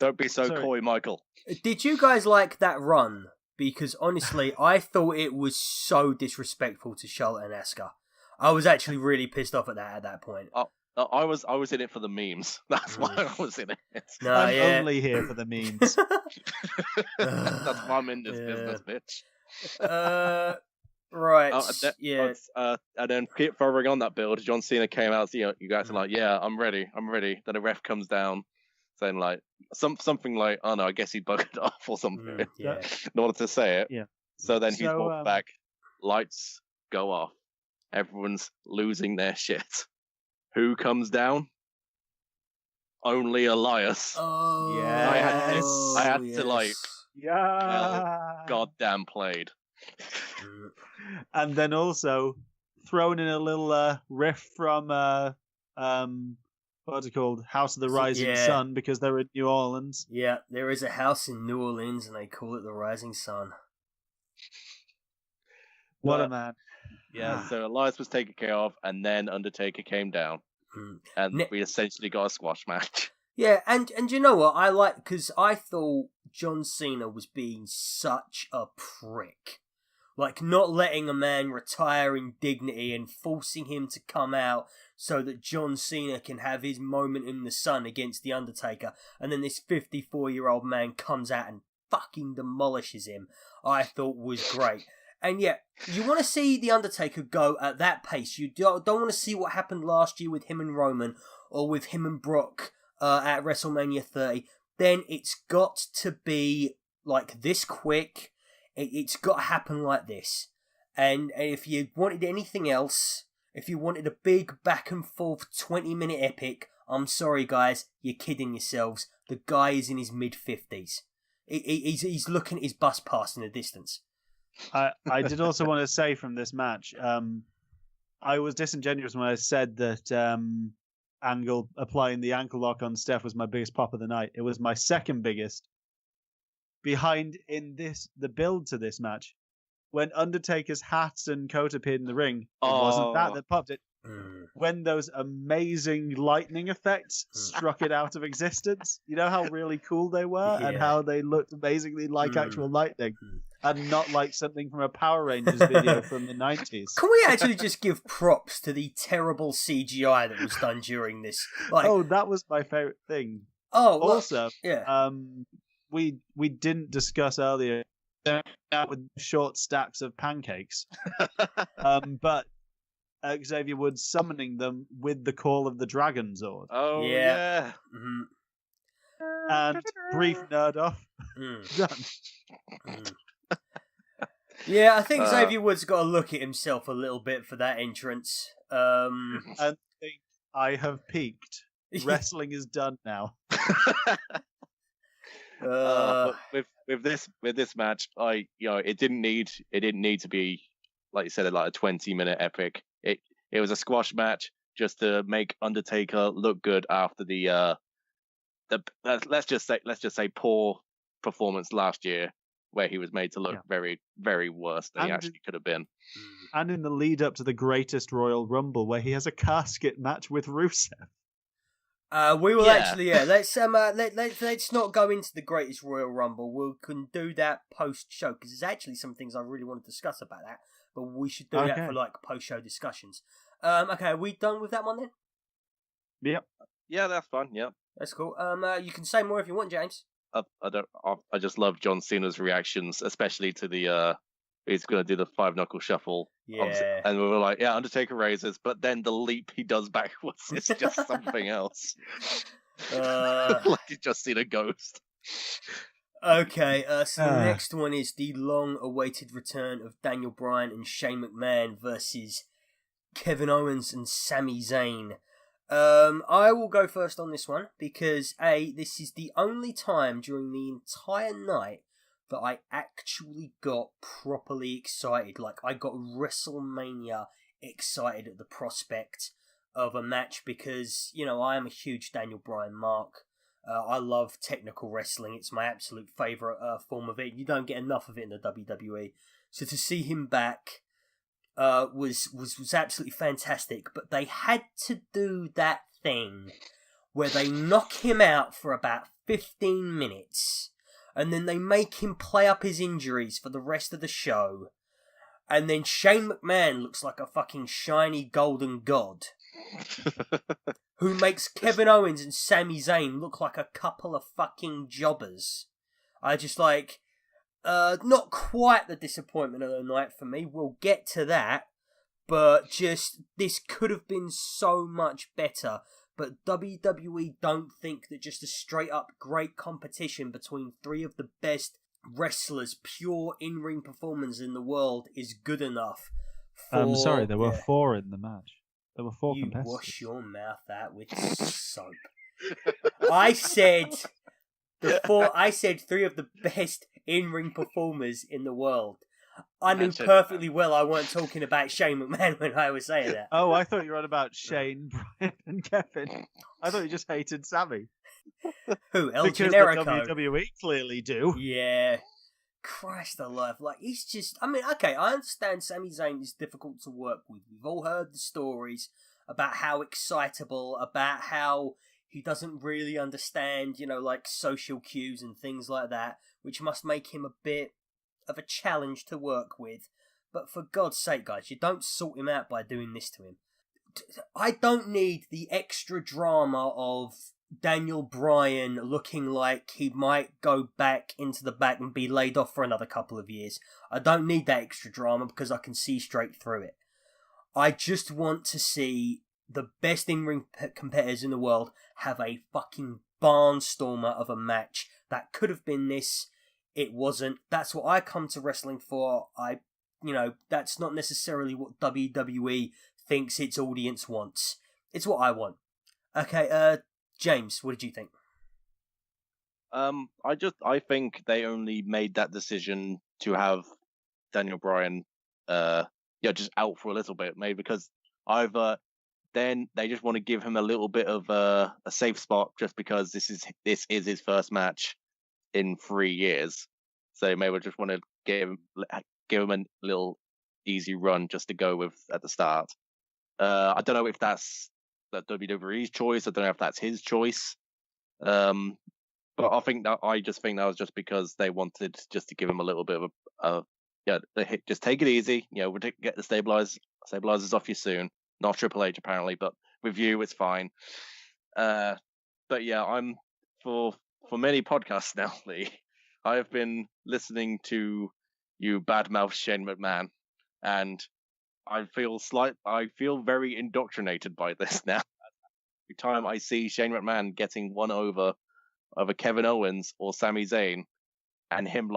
don't be so coy, Michael.
Did you guys like that run? Because honestly, I thought it was so disrespectful to Charlotte and Asuka. I was actually really pissed off at that point.
I was in it for the memes. That's why I was in it.
No, I'm only here for the memes.
That's why I'm in this business, bitch.
Right.
And then keep furthering on that build, John Cena came out. You guys are like, "Yeah, I'm ready. Then the ref comes down, saying like something like, "Oh no, I guess he bugged off or something," in order to say it.
Yeah.
So then he's walked back. Lights go off. Everyone's losing their shit. Who comes down? Only Elias.
Oh,
yeah.
I had to goddamn played.
And then also thrown in a little riff from what's it called? House of the Rising Sun, because they're in New Orleans.
Yeah, there is a house in New Orleans and they call it the Rising Sun.
What a man.
Yeah, so Elias was taken care of, and then Undertaker came down. And we essentially got a squash match.
Yeah, and you know what? Because I thought John Cena was being such a prick. Like, not letting a man retire in dignity and forcing him to come out so that John Cena can have his moment in the sun against The Undertaker. And then this 54-year-old man comes out and fucking demolishes him. I thought was great. And yet, you want to see The Undertaker go at that pace. You don't want to see what happened last year with him and Roman, or with him and Brock at WrestleMania 30. Then it's got to be like this quick. It's got to happen like this. And if you wanted anything else, if you wanted a big back and forth 20-minute epic, I'm sorry guys, you're kidding yourselves. The guy is in his mid-50s. He's looking at his bus pass in the distance.
I did also want to say from this match, I was disingenuous when I said that Angle applying the ankle lock on Steph was my biggest pop of the night. It was my second biggest. Behind in the build to this match when Undertaker's hat and coat appeared in the ring, it wasn't that popped it. When those amazing lightning effects struck it out of existence, you know how really cool they were and how they looked amazingly like actual lightning and not like something from a Power Rangers video from the 90s.
Can we actually just give props to the terrible CGI that was done during this? Like,
oh, that was my favorite thing.
Oh, well,
also, we didn't discuss earlier with short stacks of pancakes, but Xavier Woods summoning them with the Call of the Dragon Zord.
Oh, yeah.
And brief nerd off. Done.
Yeah, I think Xavier Woods got to look at himself a little bit for that entrance.
And think I have peaked. Wrestling is done now.
With this match, it didn't need to be, like you said, like a 20-minute epic. It was a squash match just to make Undertaker look good after the let's just say poor performance last year, where he was made to look very, very worse than he actually could have been.
And in the lead up to the greatest Royal Rumble, where he has a casket match with Rusev.
We will actually, let's not go into the greatest Royal Rumble. We can do that post show because there's actually some things I really want to discuss about that, but we should do that for like post show discussions. Okay, are we done with that one then?
Yep.
Yeah, that's fine. Yeah,
that's cool. You can say more if you want, James.
I just love John Cena's reactions, especially to the he's going to do the 5-knuckle shuffle.
Yeah.
And we were like, yeah, Undertaker raises, but then the leap he does backwards is just something else. Like he's just seen a ghost.
Okay, so the next one is the long-awaited return of Daniel Bryan and Shane McMahon versus Kevin Owens and Sami Zayn. I will go first on this one because this is the only time during the entire night that I actually got properly excited. Like, I got WrestleMania excited at the prospect of a match because, I am a huge Daniel Bryan mark. I love technical wrestling. It's my absolute favourite form of it. You don't get enough of it in the WWE. So to see him back was absolutely fantastic. But they had to do that thing where they knock him out for about 15 minutes. And then they make him play up his injuries for the rest of the show. And then Shane McMahon looks like a fucking shiny golden god. Who makes Kevin Owens and Sami Zayn look like a couple of fucking jobbers. I just not quite the disappointment of the night for me. We'll get to that. But just, this could have been so much better. But WWE don't think that just a straight up great competition between three of the best wrestlers, pure in-ring performers in the world is good enough.
I'm sorry, there were 4 in the match. There were 4 competitors.
You wash your mouth out with soap. I said 3 of the best in-ring performers in the world. I knew perfectly well I weren't talking about Shane McMahon when I was saying that.
Oh, I thought you were on about Shane, Brian, and Kevin. I thought you just hated Sammy.
Who? El
because
Generico?
The WWE clearly do.
Yeah. Christ alive. Like, he's just... I mean, okay, I understand Sami Zayn is difficult to work with. We've all heard the stories about how excitable, about how he doesn't really understand, social cues and things like that, which must make him a bit of a challenge to work with. But for God's sake, guys, you don't sort him out by doing this to him. I don't need the extra drama of Daniel Bryan looking like he might go back into the back and be laid off for another couple of years. I don't need that extra drama because I can see straight through it. I just want to see the best in-ring competitors in the world have a fucking barnstormer of a match. That could have been this. It wasn't. That's what I come to wrestling for. That's not necessarily what WWE thinks its audience wants. It's what I want. Okay, James, what did you think?
I think they only made that decision to have Daniel Bryan, just out for a little bit, maybe because either then they just want to give him a little bit of a safe spot, just because this is his first match in 3 years, so maybe just want to give him a little easy run just to go with at the start. I don't know if that's WWE's choice. I don't know if that's his choice. But I just think that was just because they wanted just to give him a little bit of just take it easy. We'll get the stabilizers off you soon. Not Triple H apparently, but with you it's fine. But yeah, I'm for many podcasts now, Lee. I have been listening to you badmouth Shane McMahon, and I feel very indoctrinated by this now. Every time I see Shane McMahon getting one over Kevin Owens or Sami Zayn, and him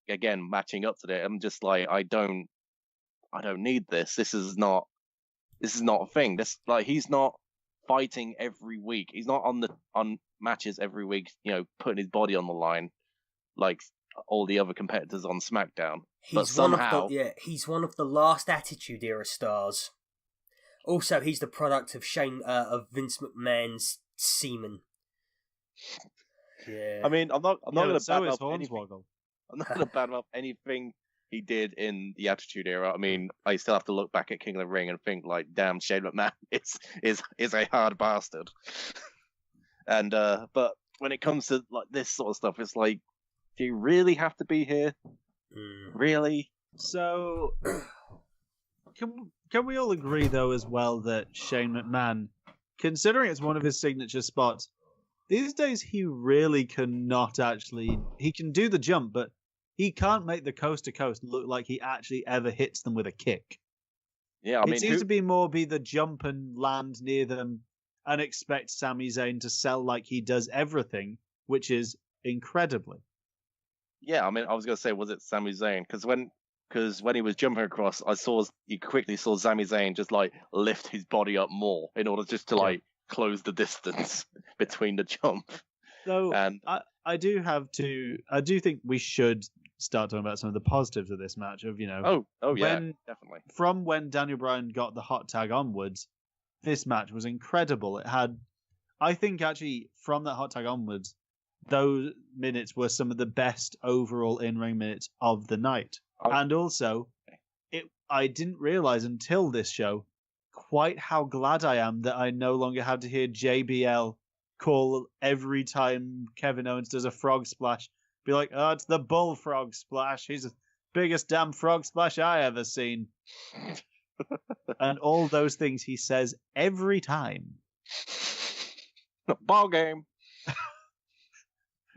again matching up to it, I'm just like, I don't need this. This is not a thing. He's not fighting every week. He's not on matches every week, putting his body on the line like all the other competitors on SmackDown. He's one
of the last Attitude Era stars. Also, he's the product of Vince McMahon's semen. Yeah.
I mean, I'm not going to badmouth
anything.
I'm not going to badmouth anything he did in the Attitude Era. I mean, I still have to look back at King of the Ring and think damn, Shane McMahon is a hard bastard. And but when it comes to this sort of stuff, it's like, do you really have to be here? Really?
So, can we all agree though as well that Shane McMahon, considering it's one of his signature spots, these days he really cannot he can do the jump, but he can't make the coast to coast look like he actually ever hits them with a kick.
Yeah,
it seems to be the jump and land near them and expect Sami Zayn to sell like he does everything, which is incredibly.
Yeah, I mean, I was going to say, was it Sami Zayn? Because when he was jumping across, you quickly saw Sami Zayn just lift his body up more in order just to close the distance between the jump.
So I do think we should start talking about some of the positives of this match.
Yeah, definitely.
From when Daniel Bryan got the hot tag onwards, this match was incredible. It had, I think, actually from that hot tag onwards, those minutes were some of the best overall in-ring minutes of the night. And also, I didn't realize until this show quite how glad I am that I no longer have to hear JBL call every time Kevin Owens does a frog splash, be like, oh, it's the bullfrog splash. He's the biggest damn frog splash I ever seen. And all those things he says every time.
Ball game.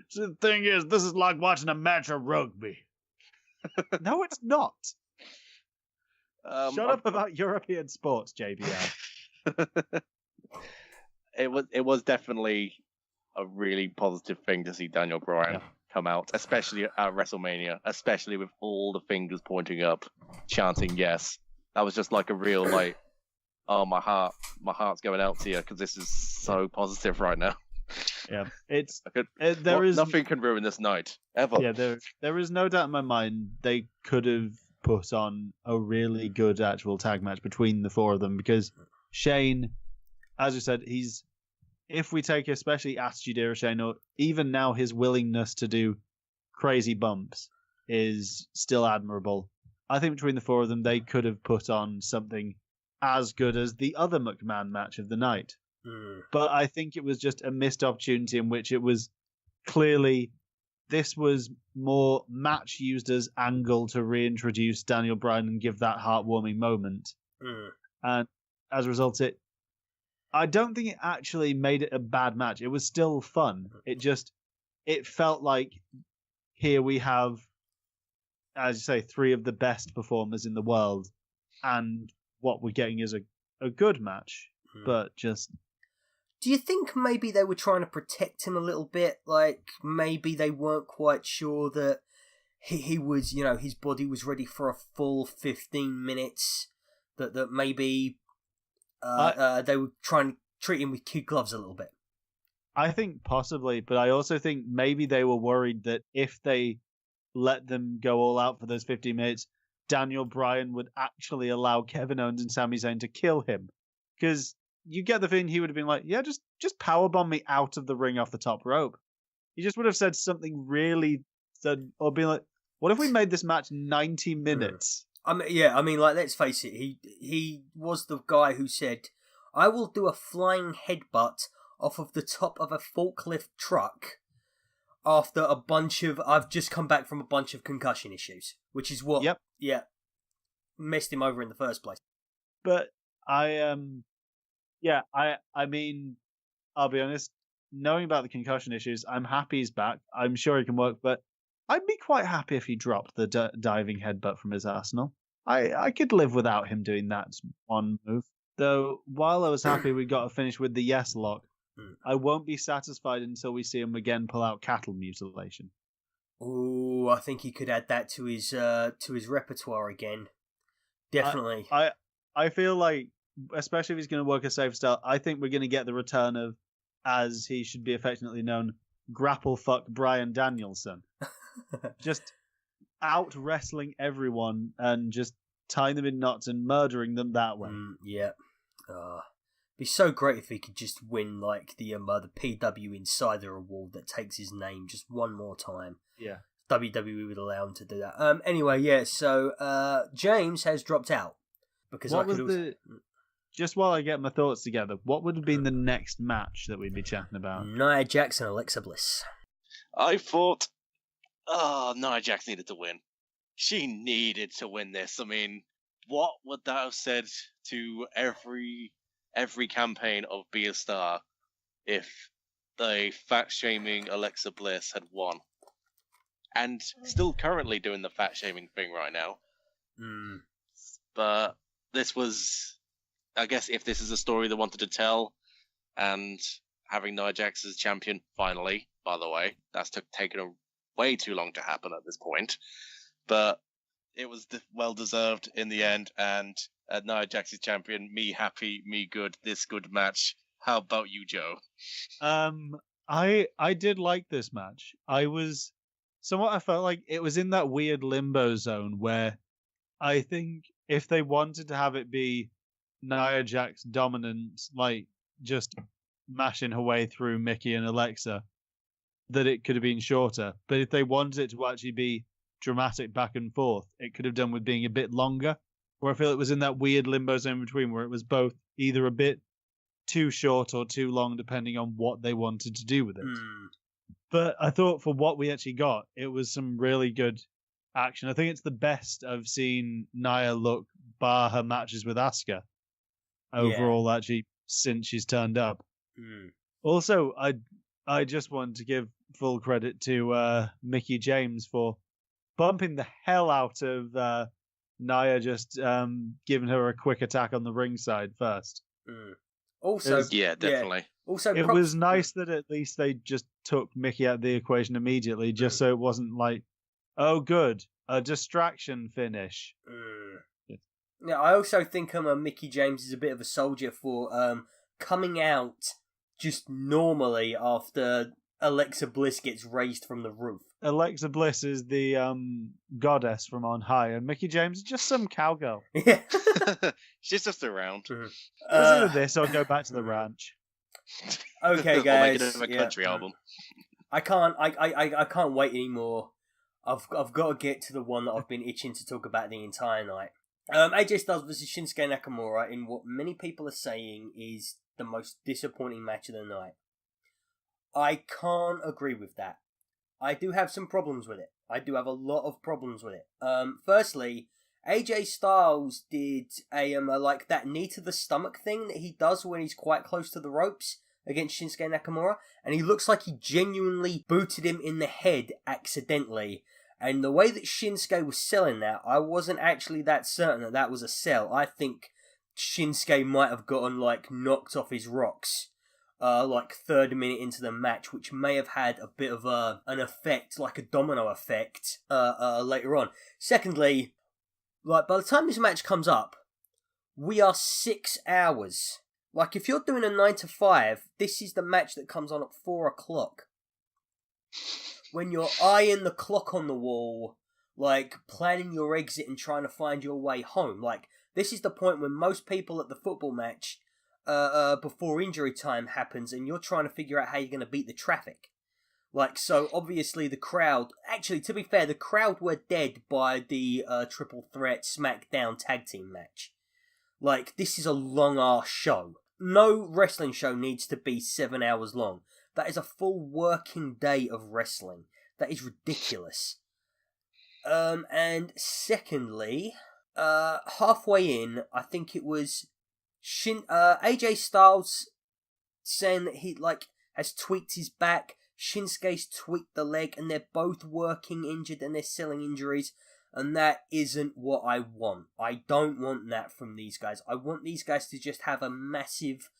So the thing is, this is like watching a match of rugby. No, it's not. Shut up about European sports, JBL.
It was definitely a really positive thing to see Daniel Bryan come out, especially at WrestleMania, especially with all the fingers pointing up, chanting yes. That was just like a real oh, my heart's going out to you because this is so positive right now.
Yeah,
nothing can ruin this night ever.
Yeah, there is no doubt in my mind they could have put on a really good actual tag match between the four of them because Shane, as you said, if we take especially Attitude Era Shane, or even now his willingness to do crazy bumps is still admirable. I think between the four of them, they could have put on something as good as the other McMahon match of the night. But I think it was just a missed opportunity in which it was clearly this was more match used as angle to reintroduce Daniel Bryan and give that heartwarming moment. And as a result, I don't think it actually made it a bad match. It was still fun. It felt like here we have, as you say, three of the best performers in the world, and what we're getting is a good match, but just...
Do you think maybe they were trying to protect him a little bit? Like, maybe they weren't quite sure that he was, his body was ready for a full 15 minutes, that maybe they were trying to treat him with kid gloves a little bit?
I think possibly, but I also think maybe they were worried that if they let them go all out for those 15 minutes, Daniel Bryan would actually allow Kevin Owens and Sami Zayn to kill him. Because you get the feeling he would have been like, yeah, just powerbomb me out of the ring off the top rope. He just would have said something really, or been like, What if we made this match 90 minutes?
I mean, like, let's face it. He was the guy who said, "I will do a flying headbutt off of the top of a forklift truck after I've just come back from a bunch of concussion issues," which is what, messed him over in the first place.
But I mean, I'll be honest, knowing about the concussion issues, I'm happy he's back. I'm sure he can work, but I'd be quite happy if he dropped the diving headbutt from his arsenal. I could live without him doing that one move. Though, while I was happy we got to finish with the yes lock, I won't be satisfied until we see him again pull out cattle mutilation.
Ooh, I think he could add that to his repertoire again. Definitely.
I feel like, especially if he's going to work a safe style, I think we're going to get the return of, as he should be affectionately known, Grapple Fuck Bryan Danielson. Just out wrestling everyone and just tying them in knots and murdering them that way.
Be so great if he could just win like the PW Insider Award that takes his name just one more time.
Yeah.
WWE would allow him to do that. Anyway, so James has dropped out because
just while I get my thoughts together, what would have been the next match that we'd be chatting about?
Nia Jax and Alexa Bliss.
I thought, Nia Jax needed to win. She needed to win this. I mean, what would that have said to every campaign of Be a Star if the fat-shaming Alexa Bliss had won? And still currently doing the fat-shaming thing right now. But this was, I guess, if this is a story they wanted to tell, and having Nia Jax as champion, finally, by the way, that's taken way too long to happen at this point. But it was well-deserved in the end, and Nia Jax is champion. Me happy, me good, this good match. How about you, Joe?
I did like this match. I felt like it was in that weird limbo zone where I think if they wanted to have it be Nia Jax dominant, like just mashing her way through Mickey and Alexa, that it could have been shorter. But if they wanted it to actually be dramatic back and forth, it could have done with being a bit longer. Where I feel it was in that weird limbo zone between where it was both either a bit too short or too long, depending on what they wanted to do with it. But I thought for what we actually got, it was some really good action. I think it's the best I've seen Nia look, bar her matches with Asuka, overall, actually, since she's turned up. Also, I just wanted to give full credit to Mickie James for bumping the hell out of Nia, just giving her a quick attack on the ringside first.
Also,
definitely.
Also,
it was nice that at least they just took Mickie out of the equation immediately, just so it wasn't like, oh, good, a distraction finish.
Yeah, I also think Mickie James is a bit of a soldier for coming out just normally after Alexa Bliss gets raised from the roof.
Alexa Bliss is the goddess from on high, and Mickie James is just some cowgirl.
Yeah.
She's just around.
Listen to this, I'll go back to the ranch.
Okay, guys.
I'll make it a country album.
I can't wait anymore. I've got to get to the one that I've been itching to talk about the entire night. AJ Styles versus Shinsuke Nakamura in what many people are saying is the most disappointing match of the night. I can't agree with that. I do have some problems with it. I do have a lot of problems with it. Firstly, AJ Styles did a like that knee to the stomach thing that he does when he's quite close to the ropes against Shinsuke Nakamura, and he looks like he genuinely booted him in the head accidentally. And the way that Shinsuke was selling that, I wasn't actually that certain that was a sell. I think Shinsuke might have gotten like knocked off his rocks. Like third minute into the match, which may have had a bit of an effect, like a domino effect, later on. Secondly, like by the time this match comes up, we are 6 hours. Like if you're doing a 9 to 5, this is the match that comes on at 4 o'clock. When you're eyeing the clock on the wall, like planning your exit and trying to find your way home. Like this is the point when most people at the football match, before injury time happens and you're trying to figure out how you're going to beat the traffic. Like, so obviously the crowd... Actually, to be fair, the crowd were dead by the Triple Threat SmackDown Tag Team match. Like, this is a long-ass show. No wrestling show needs to be 7 hours long. That is a full working day of wrestling. That is ridiculous. And secondly, halfway in, I think it was AJ Styles saying that he, like, has tweaked his back. Shinsuke's tweaked the leg, and they're both working injured and they're selling injuries, and that isn't what I want. I don't want that from these guys. I want these guys to just have a massive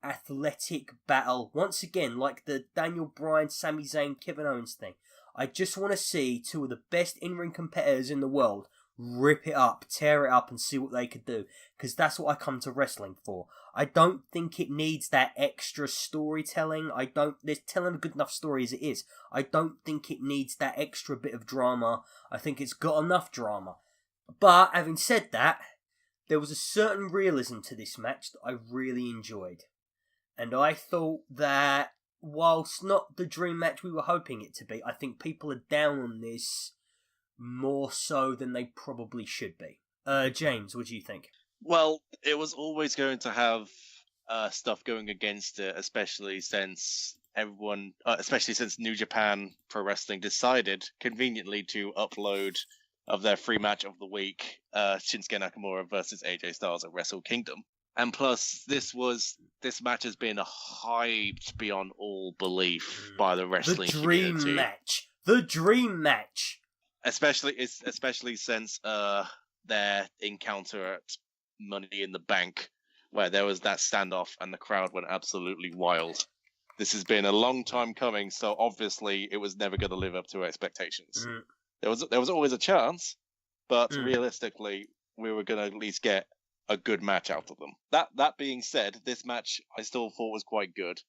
athletic battle. Once again, like the Daniel Bryan, Sami Zayn, Kevin Owens thing. I just want to see two of the best in-ring competitors in the world rip it up, tear it up, and see what they could do. Because that's what I come to wrestling for. I don't think it needs that extra storytelling. They're telling a good enough story as it is. I don't think it needs that extra bit of drama. I think it's got enough drama. But, having said that, there was a certain realism to this match that I really enjoyed. And I thought that, whilst not the dream match we were hoping it to be, I think people are down on this more so than they probably should be. James, what do you think?
Well, it was always going to have stuff going against it, especially since New Japan Pro Wrestling decided conveniently to upload of their free match of the week, Shinsuke Nakamura versus AJ Styles at Wrestle Kingdom. And plus, this match has been hyped beyond all belief by the wrestling community.
The dream match.
Especially since their encounter at Money in the Bank, where there was that standoff and the crowd went absolutely wild. This has been a long time coming, so obviously it was never going to live up to expectations. There was always a chance, but realistically, we were going to at least get a good match out of them. That being said, this match I still thought was quite good,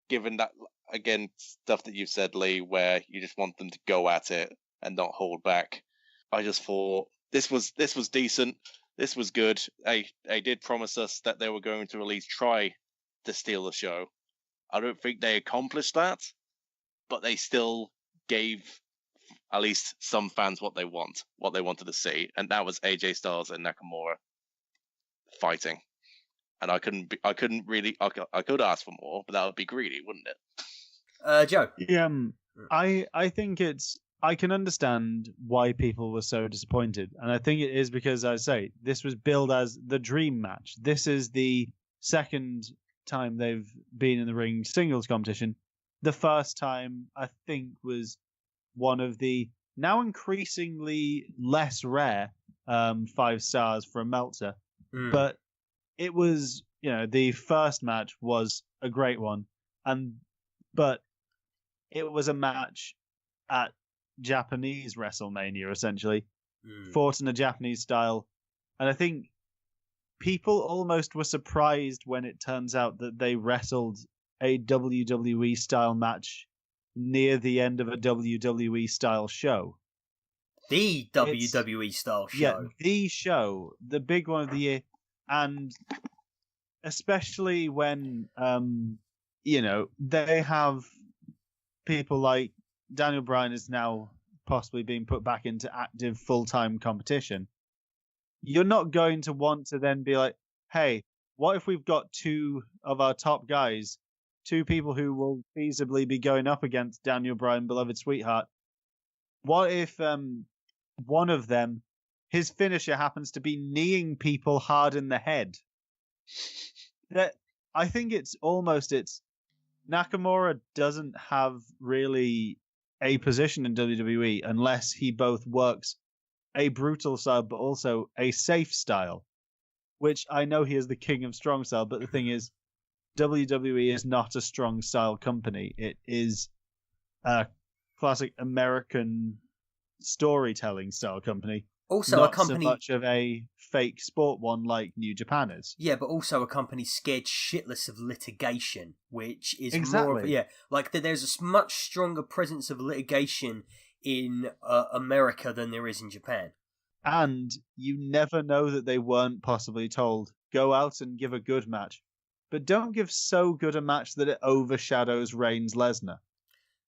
given that, again, stuff that you've said, Lee, where you just want them to go at it and not hold back. I just thought this was decent. This was good. They did promise us that they were going to at least try to steal the show. I don't think they accomplished that, but they still gave at least some fans what they wanted to see, and that was AJ Styles and Nakamura fighting. And I could ask for more, but that would be greedy, wouldn't it?
Joe.
Yeah, I think I can understand why people were so disappointed. And I think it is because, as I say, this was billed as the dream match. This is the second time they've been in the ring singles competition. The first time, I think, was one of the now increasingly less rare 5 stars for a Meltzer. But it was, the first match was a great one. But it was a match at Japanese WrestleMania, essentially, fought in a Japanese style. And I think people almost were surprised when it turns out that they wrestled a WWE style match near the end of a WWE style show.
The WWE style show.
Yeah, the show, the big one of the year. And especially when, they have people like Daniel Bryan is now possibly being put back into active full-time competition. You're not going to want to then be like, hey, what if we've got 2 of our top guys, 2 people who will feasibly be going up against Daniel Bryan, beloved sweetheart? What if one of them, his finisher happens to be kneeing people hard in the head? I think it's Nakamura doesn't have really a position in WWE unless he both works a brutal style but also a safe style, which I know he is the king of strong style, but the thing is, WWE is not a strong style company. It is a classic American storytelling style company.
Also
not
a company
so much of a fake sport one like New Japan is.
Yeah, but also a company scared shitless of litigation, which is
exactly.
There's a much stronger presence of litigation in America than there is in Japan.
And you never know that they weren't possibly told, go out and give a good match, but don't give so good a match that it overshadows Reigns Lesnar.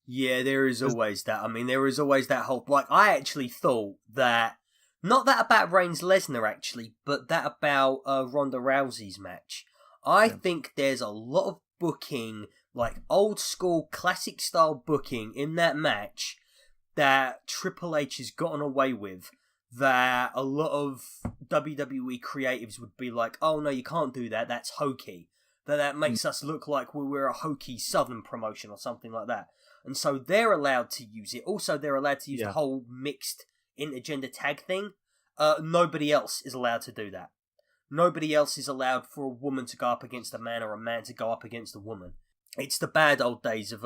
Yeah, there is always that. I mean, there is always that whole... Like, I actually thought that... Not that about Reigns-Lesnar, actually, but that about Ronda Rousey's match. I think there's a lot of booking, like old-school, classic-style booking in that match that Triple H has gotten away with, that a lot of WWE creatives would be like, oh, no, you can't do that, that's hokey. That makes us look like we're a hokey Southern promotion or something like that. And so they're allowed to use it. Also, they're allowed to use the whole mixed intergender tag thing. Nobody else is allowed to do that. Nobody else is allowed for a woman to go up against a man or a man to go up against a woman. It's the bad old days of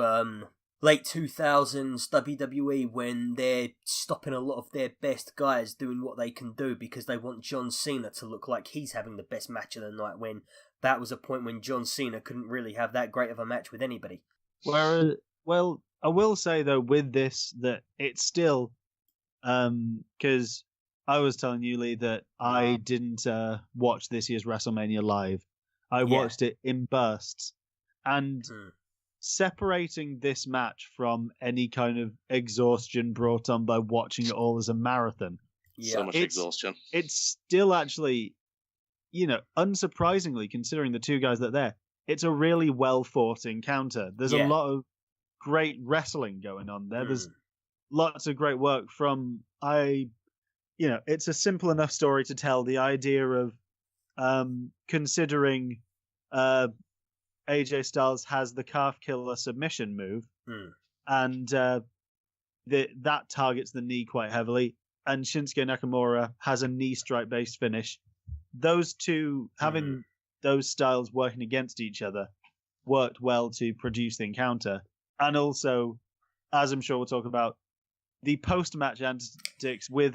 late 2000s WWE when they're stopping a lot of their best guys doing what they can do because they want John Cena to look like he's having the best match of the night, when that was a point when John Cena couldn't really have that great of a match with anybody.
Well, I will say, though, with this, that it's still... because I was telling you, Lee, that I didn't watch this year's WrestleMania live. I watched it in bursts. And separating this match from any kind of exhaustion brought on by watching it all as a marathon.
So much exhaustion.
It's still actually, unsurprisingly, considering the two guys that are there, it's a really well-fought encounter. There's a lot of great wrestling going on there. There's lots of great work from it's a simple enough story to tell. The idea of considering AJ Styles has the calf killer submission move, and that targets the knee quite heavily, and Shinsuke Nakamura has a knee strike based finish. Those two, having those styles working against each other, worked well to produce the encounter. And also, as I'm sure we'll talk about, the post-match antics with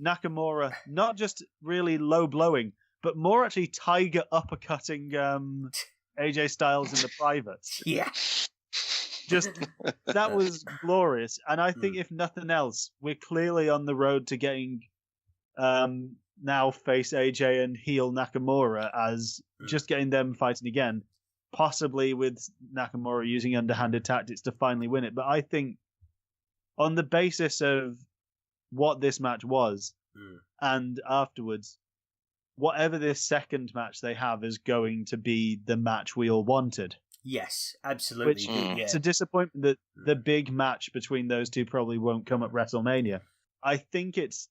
Nakamura, not just really low-blowing, but more actually tiger uppercutting AJ Styles in the privates.
Yeah.
Just, that was glorious. And I think if nothing else, we're clearly on the road to getting now face AJ and heel Nakamura as just getting them fighting again, possibly with Nakamura using underhanded tactics to finally win it. But I think on the basis of what this match was, and afterwards, whatever this second match they have is going to be the match we all wanted.
Yes, absolutely.
Which it's a disappointment that the big match between those two probably won't come at WrestleMania. I think it's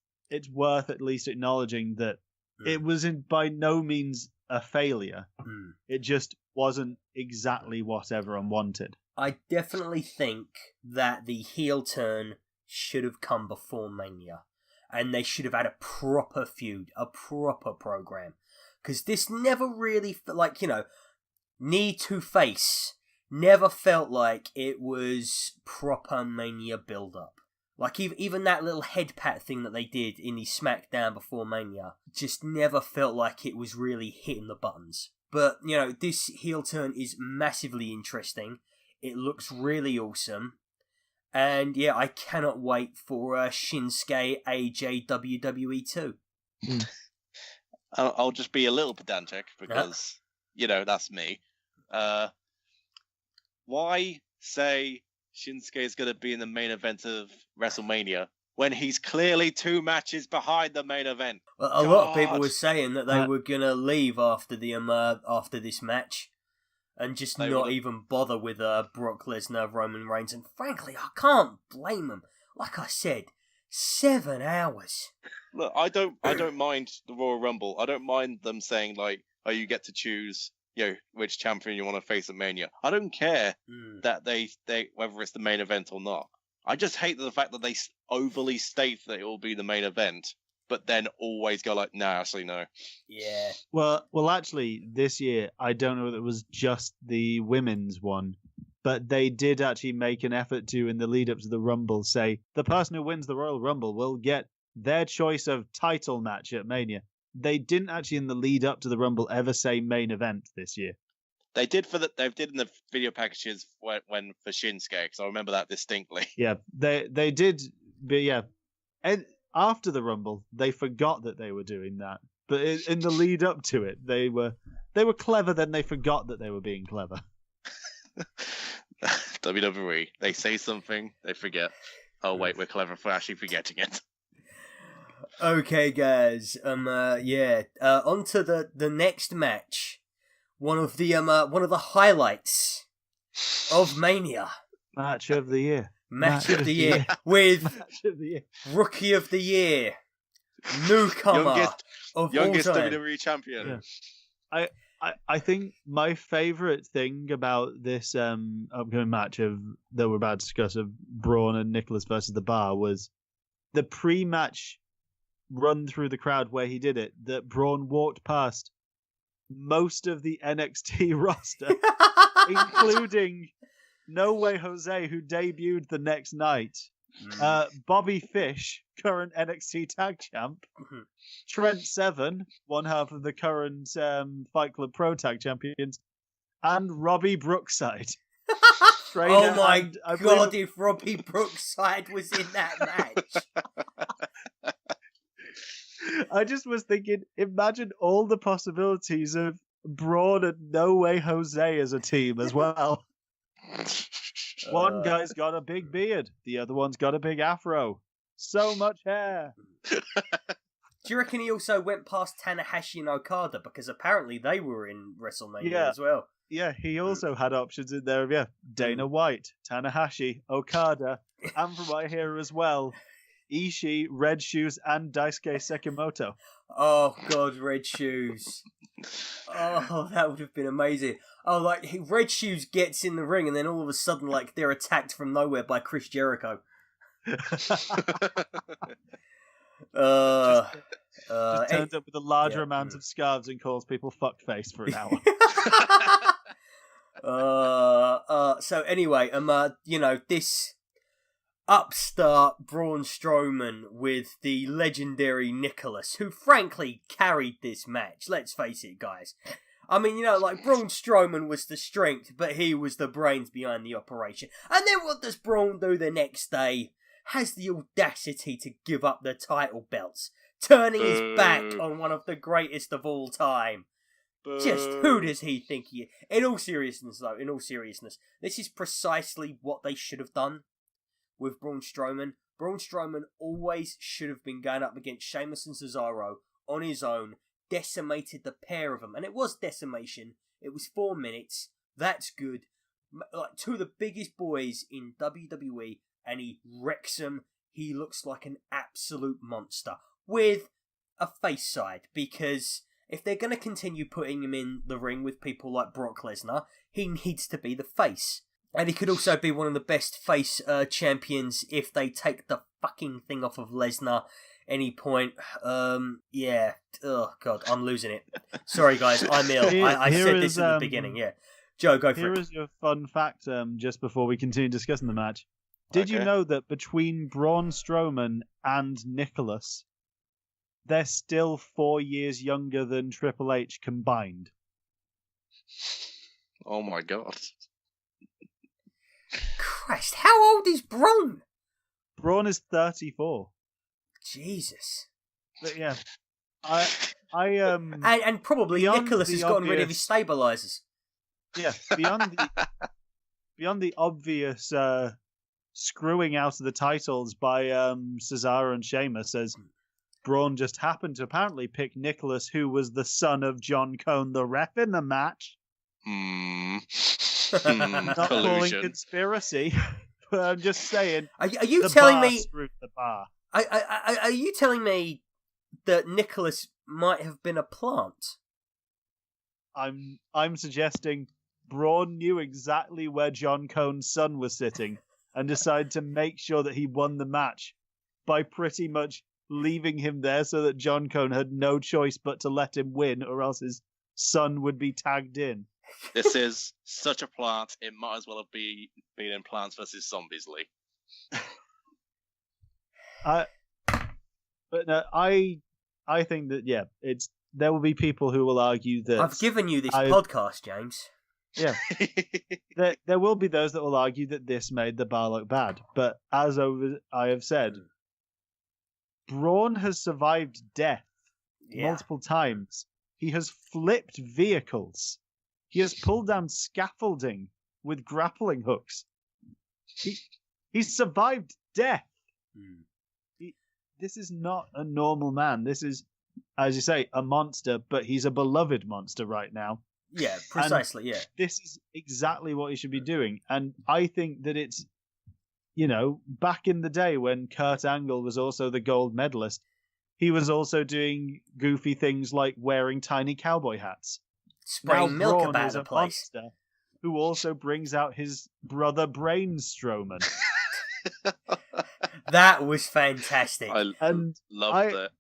worth at least acknowledging that it was by no means a failure. It just wasn't exactly what everyone wanted.
I definitely think that the heel turn should have come before Mania. And they should have had a proper feud, a proper program. Because this never really, knee to face, never felt like it was proper Mania build-up. Like, even that little head pat thing that they did in the SmackDown before Mania just never felt like it was really hitting the buttons. But, this heel turn is massively interesting. It looks really awesome. And, I cannot wait for Shinsuke AJ WWE 2.
I'll just be a little pedantic because, that's me. Why say Shinsuke is going to be in the main event of WrestleMania when he's clearly 2 matches behind the main event?
Well, a lot of people were saying that they were going to leave after this match and just not even bother with Brock Lesnar, Roman Reigns, and frankly, I can't blame them. Like I said, 7 hours.
Look, I don't mind the Royal Rumble. I don't mind them saying you get to choose which champion you want to face at Mania. I don't care that they whether it's the main event or not. I just hate the fact that they overly state that it will be the main event, but then always go nah, actually no.
Yeah.
Well, actually, this year I don't know if it was just the women's one, but they did actually make an effort to, in the lead up to the Rumble, say the person who wins the Royal Rumble will get their choice of title match at Mania. They didn't actually, in the lead up to the Rumble, ever say main event this year.
They did They did in the video packages when for Shinsuke, because I remember that distinctly.
Yeah, they did, but yeah, and after the Rumble, they forgot that they were doing that. But in the lead up to it, they were clever. Then they forgot that they were being clever.
WWE. They say something, they forget. Oh wait, we're clever for actually forgetting it.
Okay, guys. On to the next match. One of the highlights of Mania.
Match of the year.
Match of the year with
Match of the year.
Rookie of the Year, newcomer of
youngest
all time.
WWE champion.
Yeah. I think my favorite thing about this upcoming match that we're about to discuss of Braun and Nicholas versus the Bar was the pre-match run through the crowd where he did it, that Braun walked past most of the NXT roster, including No Way Jose, who debuted the next night, Bobby Fish, current NXT Tag Champ, Trent Seven, one half of the current Fight Club Pro Tag Champions, and Robbie Brookside.
Oh my god, if Robbie Brookside was in that match.
I just was thinking, imagine all the possibilities of Braun and No Way Jose as a team as well. One guy's got a big beard, the other one's got a big afro. So much hair.
Do you reckon he also went past Tanahashi and Okada, because apparently they were in WrestleMania as well?
Yeah, he also had options in there. Yeah, Dana White, Tanahashi, Okada, and from my here as well, Ishii, Red Shoes, and Daisuke Sekimoto.
Oh god, Red Shoes. Oh, that would have been amazing. Oh, like Red Shoes gets in the ring and then all of a sudden, like, they're attacked from nowhere by Chris Jericho. Just
turns up with a larger amount of scarves and calls people fuckface for an hour.
So anyway, this upstart Braun Strowman with the legendary Nicholas, who frankly carried this match. Let's face it, guys. I mean, Braun Strowman was the strength, but he was the brains behind the operation. And then what does Braun do the next day? Has the audacity to give up the title belts, turning his back on one of the greatest of all time. Just who does he think he is? In all seriousness, this is precisely what they should have done with Braun Strowman. Braun Strowman always should have been going up against Sheamus and Cesaro on his own, decimated the pair of them. And it was decimation. It was 4 minutes. That's good. Like, two of the biggest boys in WWE, and he wrecks them. He looks like an absolute monster with a face side, because if they're going to continue putting him in the ring with people like Brock Lesnar, he needs to be the face. And he could also be one of the best face champions if they take the fucking thing off of Lesnar any point. Yeah. Oh, God, I'm losing it. Sorry, guys, I'm ill. I said this at the beginning, yeah. Joe, go for it.
Here is your fun fact, just before we continue discussing the match. Did you know that between Braun Strowman and Nicholas, they're still 4 years younger than Triple H combined?
Oh my god.
Christ, how old is Braun?
Braun is 34.
Jesus.
But yeah, I
and probably Nicholas has gotten rid of his stabilizers.
Yeah, beyond the obvious screwing out of the titles by Cesaro and Sheamus, as Braun just happened to apparently pick Nicholas, who was the son of John Cone, the ref in the match. Not calling conspiracy, but I'm just saying.
Are you telling me?
The bar.
Are you telling me that Nicholas might have been a plant?
I'm suggesting Braun knew exactly where John Cone's son was sitting and decided to make sure that he won the match by pretty much leaving him there so that John Cone had no choice but to let him win, or else his son would be tagged in.
This is such a plant, it might as well have been in Plants vs. Zombies League.
But no, I think that there will be people who will argue that
I've given you this podcast, James.
Yeah, there will be those that will argue that this made the bar look bad. But as I have said, Braun has survived death multiple times. He has flipped vehicles. He has pulled down scaffolding with grappling hooks. He survived death. This is not a normal man. This is, as you say, a monster, but he's a beloved monster right now.
Yeah, precisely, yeah.
This is exactly what he should be doing. And I think that it's, back in the day when Kurt Angle was also the gold medalist, he was also doing goofy things like wearing tiny cowboy hats.
Spraying milk
Braun
about
is
the
a
place.
monster who also brings out his brother Brain Strowman.
That was fantastic.
I loved it.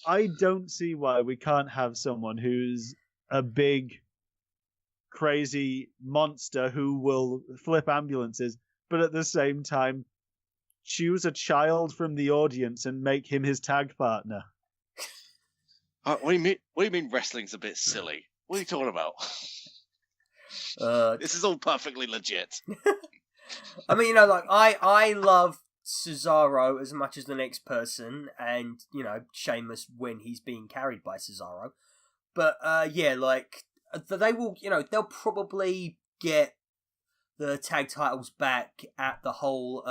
I don't see why we can't have someone who's a big, crazy monster who will flip ambulances, but at the same time choose a child from the audience and make him his tag partner.
What do you mean wrestling's a bit silly? What are you talking about? This is all perfectly legit.
I mean, I love Cesaro as much as the next person, and Sheamus when he's being carried by Cesaro. But they will, they'll probably get the tag titles back at the whole.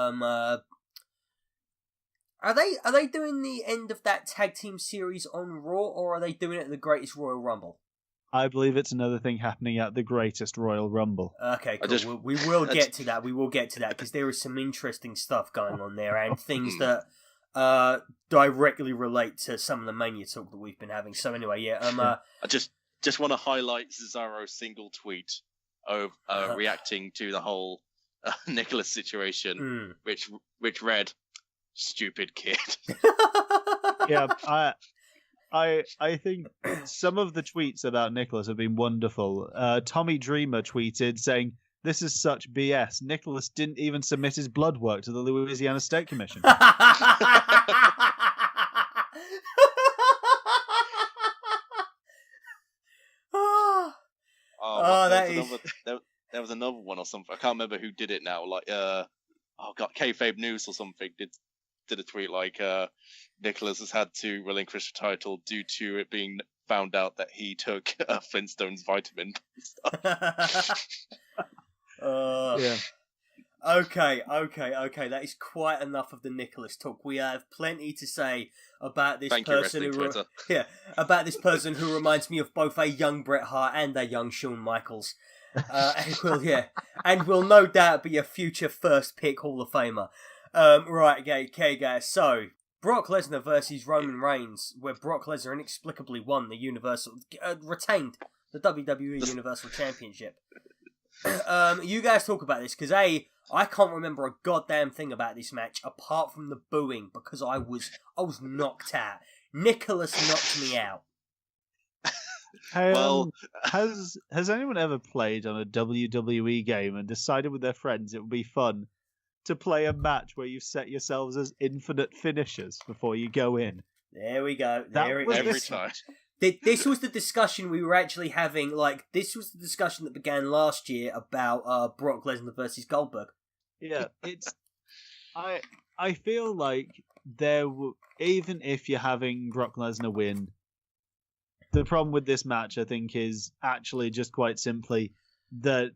Are they doing the end of that tag team series on Raw, or are they doing it at the Greatest Royal Rumble?
I believe it's another thing happening at the Greatest Royal Rumble.
Okay, cool. We will get to that. We will get to that because there is some interesting stuff going on there and things that directly relate to some of the Mania talk that we've been having. So anyway, yeah.
I just want to highlight Cesaro's single tweet of reacting to the whole Nicholas situation, which read, "Stupid kid."
Yeah, I think some of the tweets about Nicholas have been wonderful. Tommy Dreamer tweeted saying, "This is such BS. Nicholas didn't even submit his blood work to the Louisiana State Commission."
There was another one or something. I can't remember who did it now. Like, Kayfabe News or something did a tweet like, Nicholas has had to relinquish the title due to it being found out that he took Flintstone's vitamin stuff.
Yeah.
Okay. That is quite enough of the Nicholas talk. We have plenty to say about this about this person who reminds me of both a young Bret Hart and a young Shawn Michaels. And will no doubt be a future first pick Hall of Famer. Right, okay, guys. So, Brock Lesnar versus Roman Reigns, where Brock Lesnar inexplicably won the retained the WWE Universal Championship. You guys talk about this, because I can't remember a goddamn thing about this match apart from the booing, because I was knocked out. Nicholas knocked me out.
Has anyone ever played on a WWE game and decided with their friends it would be fun to play a match where you set yourselves as infinite finishers before you go in?
There we go.
Every time.
This was the discussion we were actually having. This was the discussion that began last year about Brock Lesnar versus Goldberg.
Yeah, it's. I feel like even if you're having Brock Lesnar win, the problem with this match, I think, is actually just quite simply that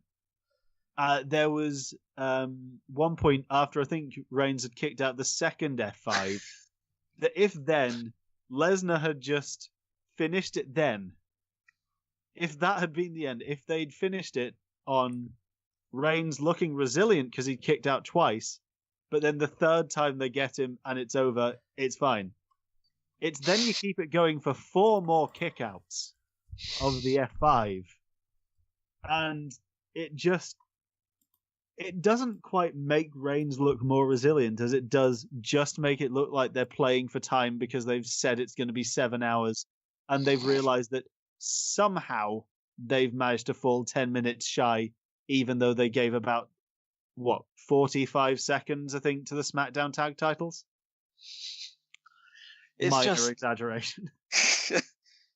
there was one point after I think Reigns had kicked out the second F5 that if then Lesnar had just finished it then, if that had been the end, if they'd finished it on Reigns looking resilient because he'd kicked out twice, but then the third time they get him and it's over, it's fine. It's then you keep it going for 4 more kickouts of the F5. And it doesn't quite make Reigns look more resilient as it does just make it look like they're playing for time because they've said it's going to be 7 hours and they've realized that somehow they've managed to fall 10 minutes shy, even though they gave about, 45 seconds, I think, to the SmackDown tag titles?
It's
minor
just
exaggeration.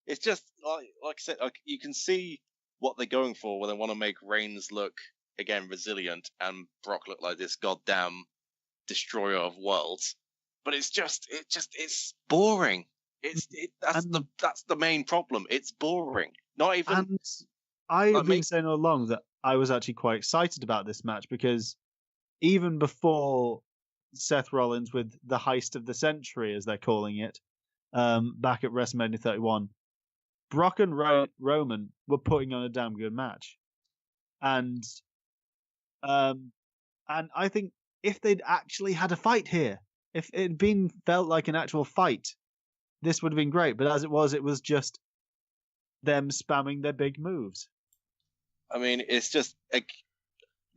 It's just like I said, you can see what they're going for when they want to make Reigns look again resilient and Brock look like this goddamn destroyer of worlds. But it's boring. That's the main problem. It's boring. Not even.
And I've been saying all along that I was actually quite excited about this match because even before Seth Rollins with the heist of the century, as they're calling it, back at WrestleMania 31, Brock and Roman were putting on a damn good match. And I think if they'd actually had a fight here, if it had felt like an actual fight, this would have been great. But as it was just them spamming their big moves.
I mean, it's just like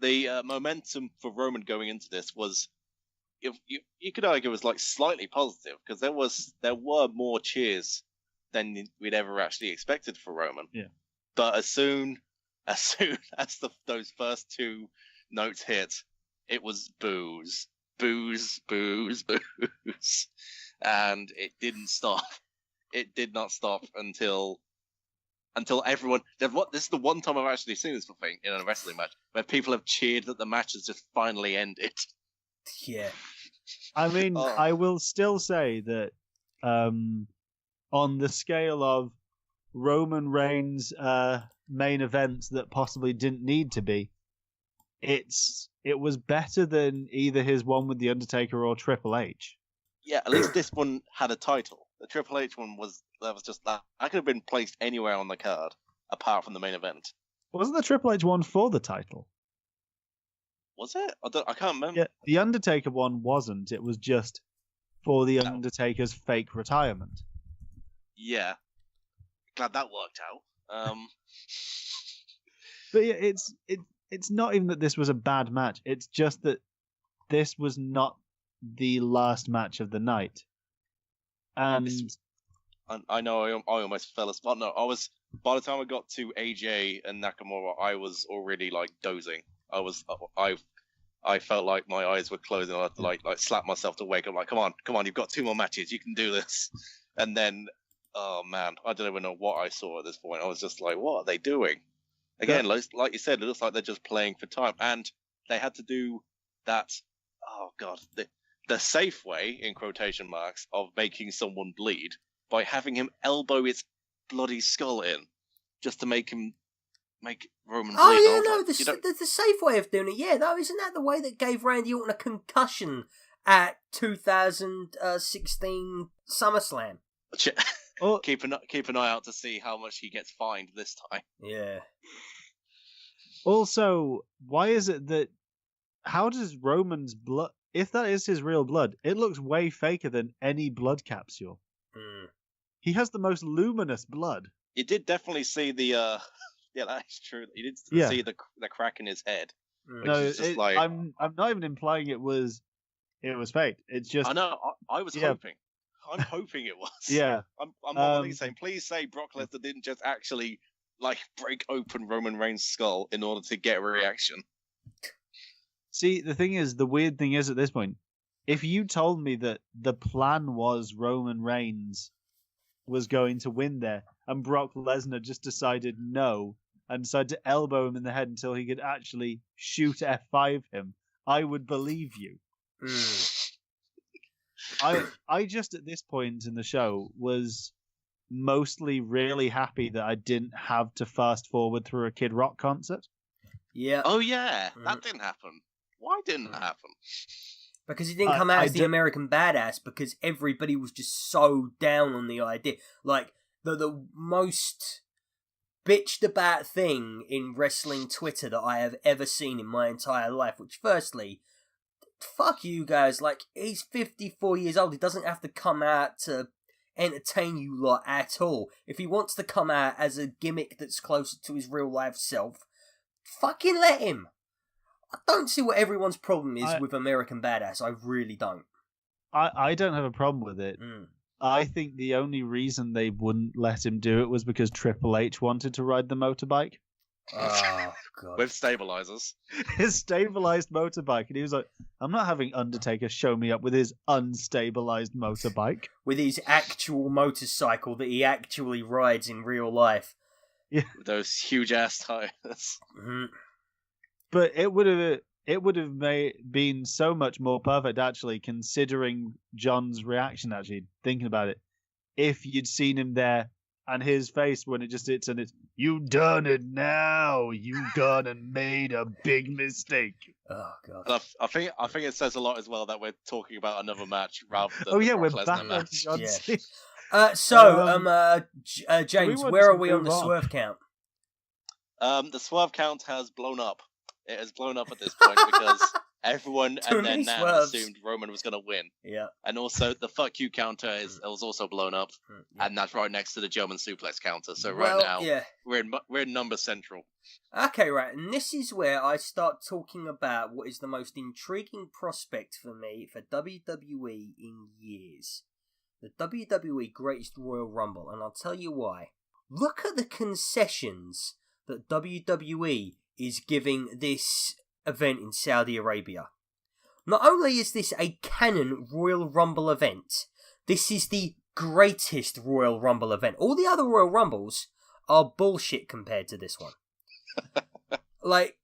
the momentum for Roman going into this was, if you could argue, was like slightly positive because there were more cheers than we'd ever actually expected for Roman.
Yeah.
But as soon as those first two notes hit, it was boos, boos, boos, boos, and it didn't stop. It did not stop until everyone. This is the one time I've actually seen this thing in a wrestling match where people have cheered that the match has just finally ended.
Yeah.
I mean, I will still say that on the scale of Roman Reigns' main events that possibly didn't need to be, it was better than either his one with The Undertaker or Triple H.
Yeah, at least this one had a title. The Triple H one was just that. I could have been placed anywhere on the card apart from the main event.
Wasn't the Triple H one for the title?
Was it? I can't remember.
Yeah, the Undertaker one wasn't. It was just for the Undertaker's fake retirement.
Yeah, glad that worked out.
But yeah, it's not even that this was a bad match. It's just that this was not the last match of the night. And
I know I almost fell asleep. No, by the time I got to AJ and Nakamura, I was already like dozing. I felt like my eyes were closing. I had to like slap myself to wake up. Like, come on, you've got 2 more matches. You can do this. And then, oh man, I don't even know what I saw at this point. I was just like, what are they doing? Again, like you said, it looks like they're just playing for time. And they had to do that. Oh god, the safe way, in quotation marks, of making someone bleed by having him elbow his bloody skull in, just to make Roman bleed.
Oh yeah, no, the safe way of doing it. Yeah, though, isn't that the way that gave Randy Orton a concussion at 2016 SummerSlam?
Keep an eye out to see how much he gets fined this time.
Yeah.
Also, why is it that? How does Roman's blood? If that is his real blood, it looks way faker than any blood capsule.
Mm.
He has the most luminous blood.
You did definitely see the. Yeah, that's true. You did see the crack in his head.
Mm.
No, just like... I'm not even implying it was fake. It's just.
I know. I was hoping. I'm hoping it was.
Yeah.
I'm not really saying. Please say Brock Lesnar didn't just actually like break open Roman Reigns' skull in order to get a reaction.
See, the weird thing is at this point, if you told me that the plan was Roman Reigns was going to win there and Brock Lesnar just decided no and decided to elbow him in the head until he could actually shoot F5 him, I would believe you.
Mm.
I just at this point in the show was mostly really happy that I didn't have to fast forward through a Kid Rock concert.
Yeah.
Oh yeah, that didn't happen. Why didn't that happen?
Because he didn't come out as the American Badass, because everybody was just so down on the idea. Like, the most bitched about thing in wrestling Twitter that I have ever seen in my entire life, which firstly, fuck you guys, like, he's 54 years old, he doesn't have to come out to entertain you lot at all. If he wants to come out as a gimmick that's closer to his real life self, fucking let him. I don't see what everyone's problem is with American Badass. I really don't.
I don't have a problem with it.
Mm.
I think the only reason they wouldn't let him do it was because Triple H wanted to ride the motorbike.
Oh, God.
With stabilizers.
His stabilized motorbike. And he was like, I'm not having Undertaker show me up with his unstabilized motorbike.
With his actual motorcycle that he actually rides in real life.
Yeah.
With those huge ass tires.
Mm-hmm.
But it would have been so much more perfect, actually, considering John's reaction, actually, thinking about it. If you'd seen him there and his face when it just hits and it's, you done it now. You gone and made a big mistake.
Oh god.
And I think it says a lot as well that we're talking about another match rather than
we're
Brock
back
Lesnar
on
match.
John
Yeah.
Cena.
James,
we want
where
to
are we on the
move on?
swerve count?
The swerve count has blown up. It has blown up at this point because everyone
Too
and
many
then Nan
swerves.
assumed Roman was going to win.
Yeah.
And also, the fuck you counter was also blown up,
Yeah.
and that's right next to the German suplex counter. So
Well,
right now,
yeah.
we're in number central.
Okay, right, and this is where I start talking about what is the most intriguing prospect for me for WWE in years. The WWE Greatest Royal Rumble, and I'll tell you why. Look at the concessions that WWE is giving this event in Saudi Arabia. Not only is this a canon Royal Rumble event, this is the greatest Royal Rumble event. All the other Royal Rumbles are bullshit compared to this one. Like,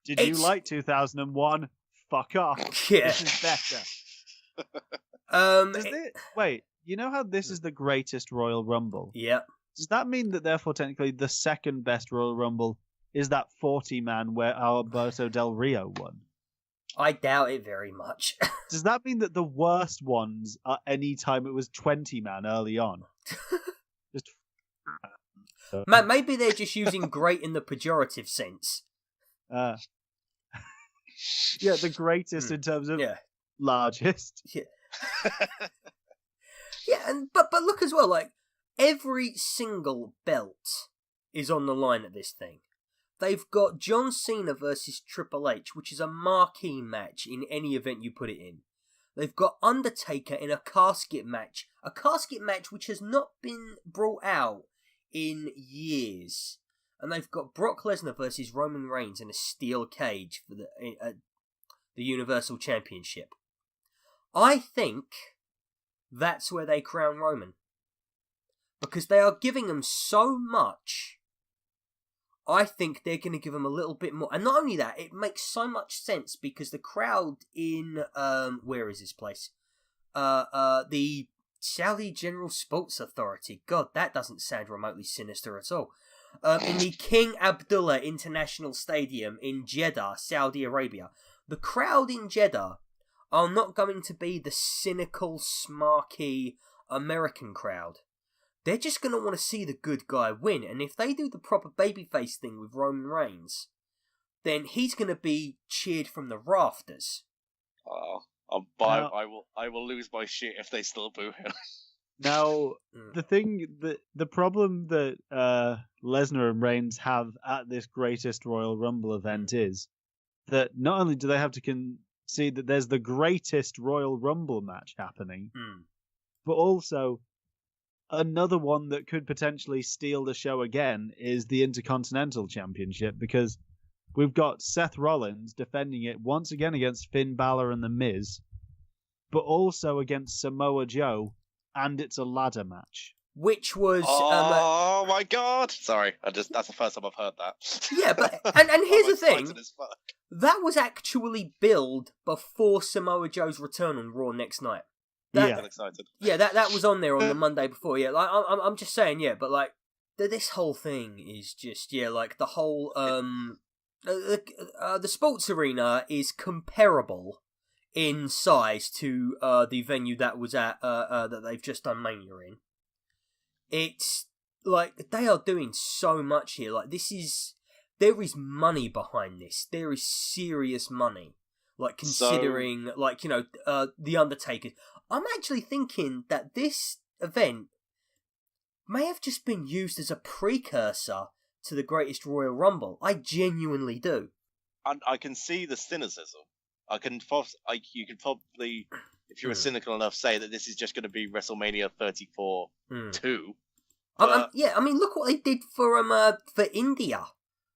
Did you like 2001? Fuck off.
Yeah.
This is better. Wait, you know how this is the greatest Royal Rumble?
Yeah.
Does that mean that therefore technically the second best Royal Rumble is that 40-man where Alberto Del Rio won?
I doubt it very much.
Does that mean that the worst ones are any time it was 20-man early on? Just
Man, maybe they're just using great in the pejorative sense.
yeah, the greatest in terms of largest.
Yeah. Yeah, and but look as well, like every single belt is on the line at this thing. They've got John Cena versus Triple H, which is a marquee match in any event you put it in. They've got Undertaker in a casket match which has not been brought out in years. And they've got Brock Lesnar versus Roman Reigns in a steel cage for the Universal Championship. I think that's where they crown Roman. Because they are giving him so much, I think they're going to give him a little bit more. And not only that, it makes so much sense because the crowd in, where is this place? The Saudi General Sports Authority. God, that doesn't sound remotely sinister at all. In the King Abdullah International Stadium in Jeddah, Saudi Arabia. The crowd in Jeddah are not going to be the cynical, smarky American crowd. They're just going to want to see the good guy win. And if they do the proper babyface thing with Roman Reigns, then he's going to be cheered from the rafters.
I will lose my shit if they still boo him.
Now, the problem that Lesnar and Reigns have at this greatest Royal Rumble event is that not only do they have to concede that there's the greatest Royal Rumble match happening, but also another one that could potentially steal the show again is the Intercontinental Championship, because we've got Seth Rollins defending it once again against Finn Balor and The Miz, but also against Samoa Joe, and it's a ladder match.
Which was...
oh my god! Sorry, that's the first time I've heard that.
Yeah, but... And here's the thing. That was actually billed before Samoa Joe's return on Raw next night.
I'm excited.
Yeah, that was on there on the Monday before. Yeah, like I'm just saying. Yeah, but like this whole thing is just like the whole the sports arena is comparable in size to the venue that was at that they've just done Mania in. It's like they are doing so much here. Like there is money behind this. There is serious money. Like considering the Undertaker. I'm actually thinking that this event may have just been used as a precursor to the Greatest Royal Rumble. I genuinely do.
And I can see the cynicism. You can probably, if you were cynical enough, say that this is just going to be WrestleMania 34 2.
I mean, look what they did for India.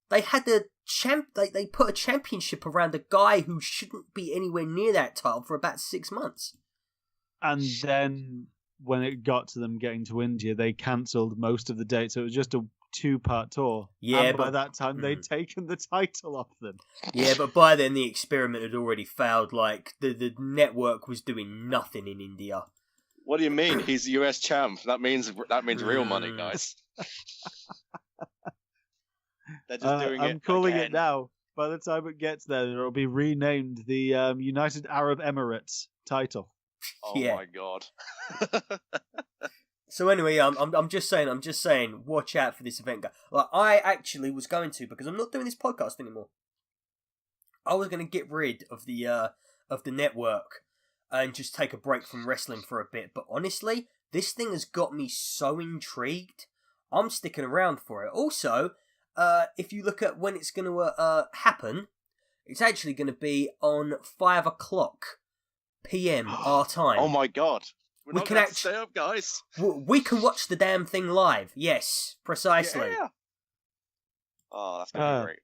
They had they put a championship around a guy who shouldn't be anywhere near that title for about 6 months.
And then when it got to them getting to India, they cancelled most of the dates. So it was just a 2-part tour.
Yeah,
and by that time, they'd taken the title off them.
Yeah, but by then the experiment had already failed. Like, the network was doing nothing in India.
What do you mean? He's US champ. That means real money, guys. They're just doing it.
I'm calling
again.
it now. By the time it gets there, it'll be renamed the United Arab Emirates title.
Oh my god.
So anyway, I'm just saying, watch out for this event, guy. Like, I actually was going to, because I'm not doing this podcast anymore. I was going to get rid of the network and just take a break from wrestling for a bit. But honestly, this thing has got me so intrigued. I'm sticking around for it. Also, if you look at when it's going to happen, it's actually going to be on 5:00 p.m. our time.
Oh my god.
We can actually
stay up, guys.
We can watch the damn thing live. Yes, precisely.
Yeah. Oh, that's going to be great.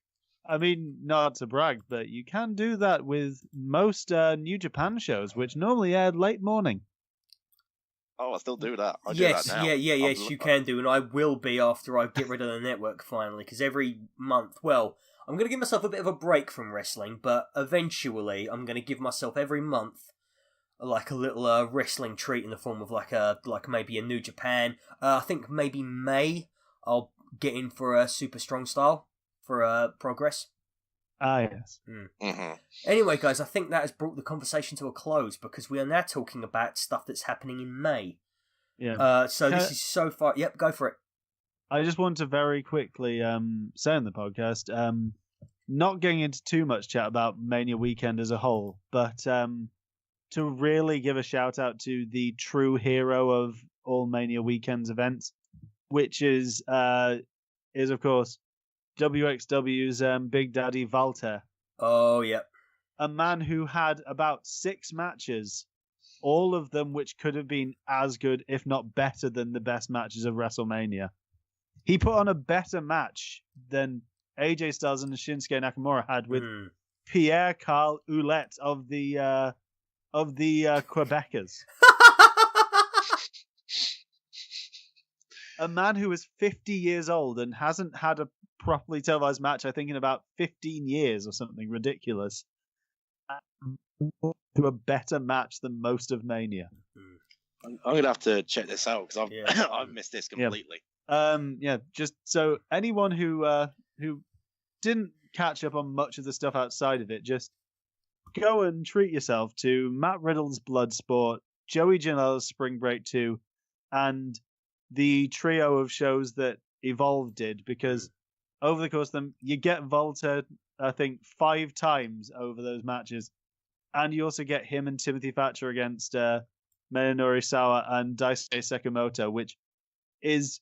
I mean, not to brag, but you can do that with most New Japan shows, which normally air late morning.
Oh, I still do that. I do
Yes,
that now.
yes, you can do, and I will be after I get rid of the network finally, because every month, well, I'm going to give myself a bit of a break from wrestling, but eventually I'm going to give myself every month like a little wrestling treat in the form of like maybe a New Japan. I think maybe May I'll get in for a Super Strong Style for Progress.
Ah, yes.
Mm-hmm.
Anyway, guys, I think that has brought the conversation to a close because we are now talking about stuff that's happening in May.
Yeah.
So this is so far. Yep, go for it.
I just want to very quickly say in the podcast, not getting into too much chat about Mania weekend as a whole, but to really give a shout out to the true hero of all Mania weekend's events, which is of course WXW's Big Daddy Walter.
Oh, yeah.
A man who had about 6 matches, all of them which could have been as good, if not better, than the best matches of WrestleMania. He put on a better match than AJ Styles and Shinsuke Nakamura had with Pierre-Carl Ouellet of the Quebecers. A man who is 50 years old and hasn't had a properly televised match, I think, in about 15 years or something ridiculous. To a better match than most of Mania.
I'm going to have to check this out because I've missed this completely.
Just so anyone who didn't catch up on much of the stuff outside of it, just go and treat yourself to Matt Riddle's Bloodsport, Joey Janela's Spring Break 2, and the trio of shows that Evolve did, because over the course of them, you get Volta, I think, 5 times over those matches, and you also get him and Timothy Thatcher against Minoru Sawa and Daisuke Sekimoto, which is,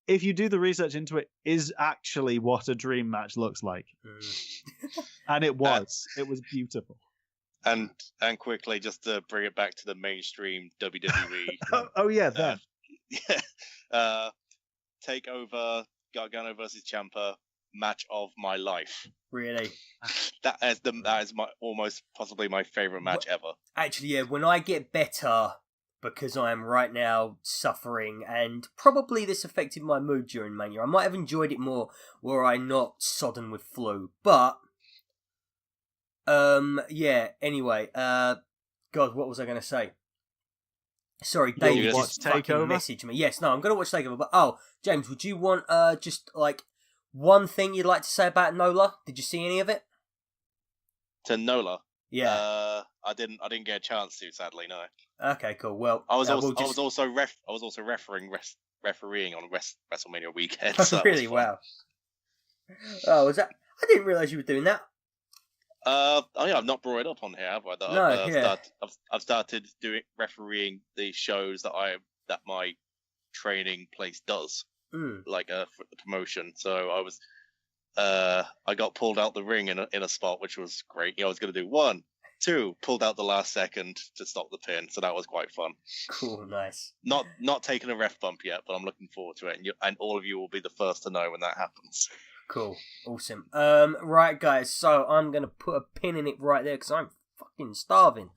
if you do the research into it, is actually what a dream match looks like. And it was beautiful.
And quickly, just to bring it back to the mainstream WWE. Takeover, Gargano versus Ciampa, match of my life.
Really?
That is my almost possibly my favorite match ever. Actually,
yeah, when I get better, because I am right now suffering, and probably this affected my mood during Mania. I might have enjoyed it more were I not sodden with flu. But anyway, God, what was I going to say? Sorry, David just fucking messaged me. Yes, no, I'm going to watch Takeover. But James, would you want just like one thing you'd like to say about Nola? Did you see any of it?
To Nola?
Yeah.
I didn't get a chance to, sadly. No.
Okay, cool. Well,
I was also refereeing on WrestleMania weekend. So
really? Wow. Oh, was that? I didn't realise you were doing that.
I've not brought it up on here, have I? I've started doing refereeing the shows that my training place does, like for the promotion. So I got pulled out the ring in a spot, which was great. I was going to do 1, 2, pulled out the last second to stop the pin, so that was quite fun.
Cool, nice.
Not taking a ref bump yet, but I'm looking forward to it, and all of you will be the first to know when that happens.
Cool, awesome. Right, guys. So I'm gonna put a pin in it right there because I'm fucking starving.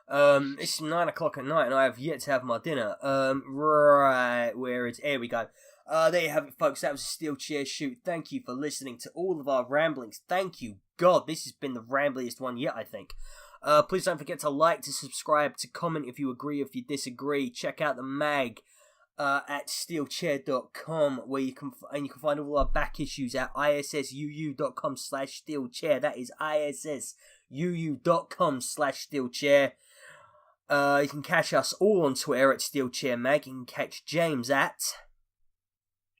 It's 9 o'clock at night and I have yet to have my dinner. Right, here we go. There you have it, folks. That was a SteelChair Shoot. Thank you for listening to all of our ramblings. Thank you. God, this has been the rambliest one yet, I think. Please don't forget to like, to subscribe, to comment if you agree, if you disagree. Check out the mag at SteelChair.com, where you can find all our back issues at issuu.com/SteelChair. That is issuu.com/SteelChair. You can catch us all on Twitter at SteelChair Mag. You can catch James at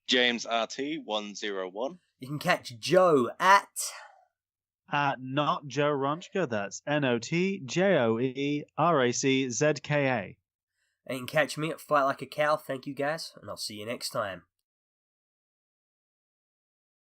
JamesRT101.
You can catch Joe at
Not Joe Raczka. That's NOTJOERACZKA.
And you can catch me at Fight Like a Cow. Thank you guys, and I'll see you next time.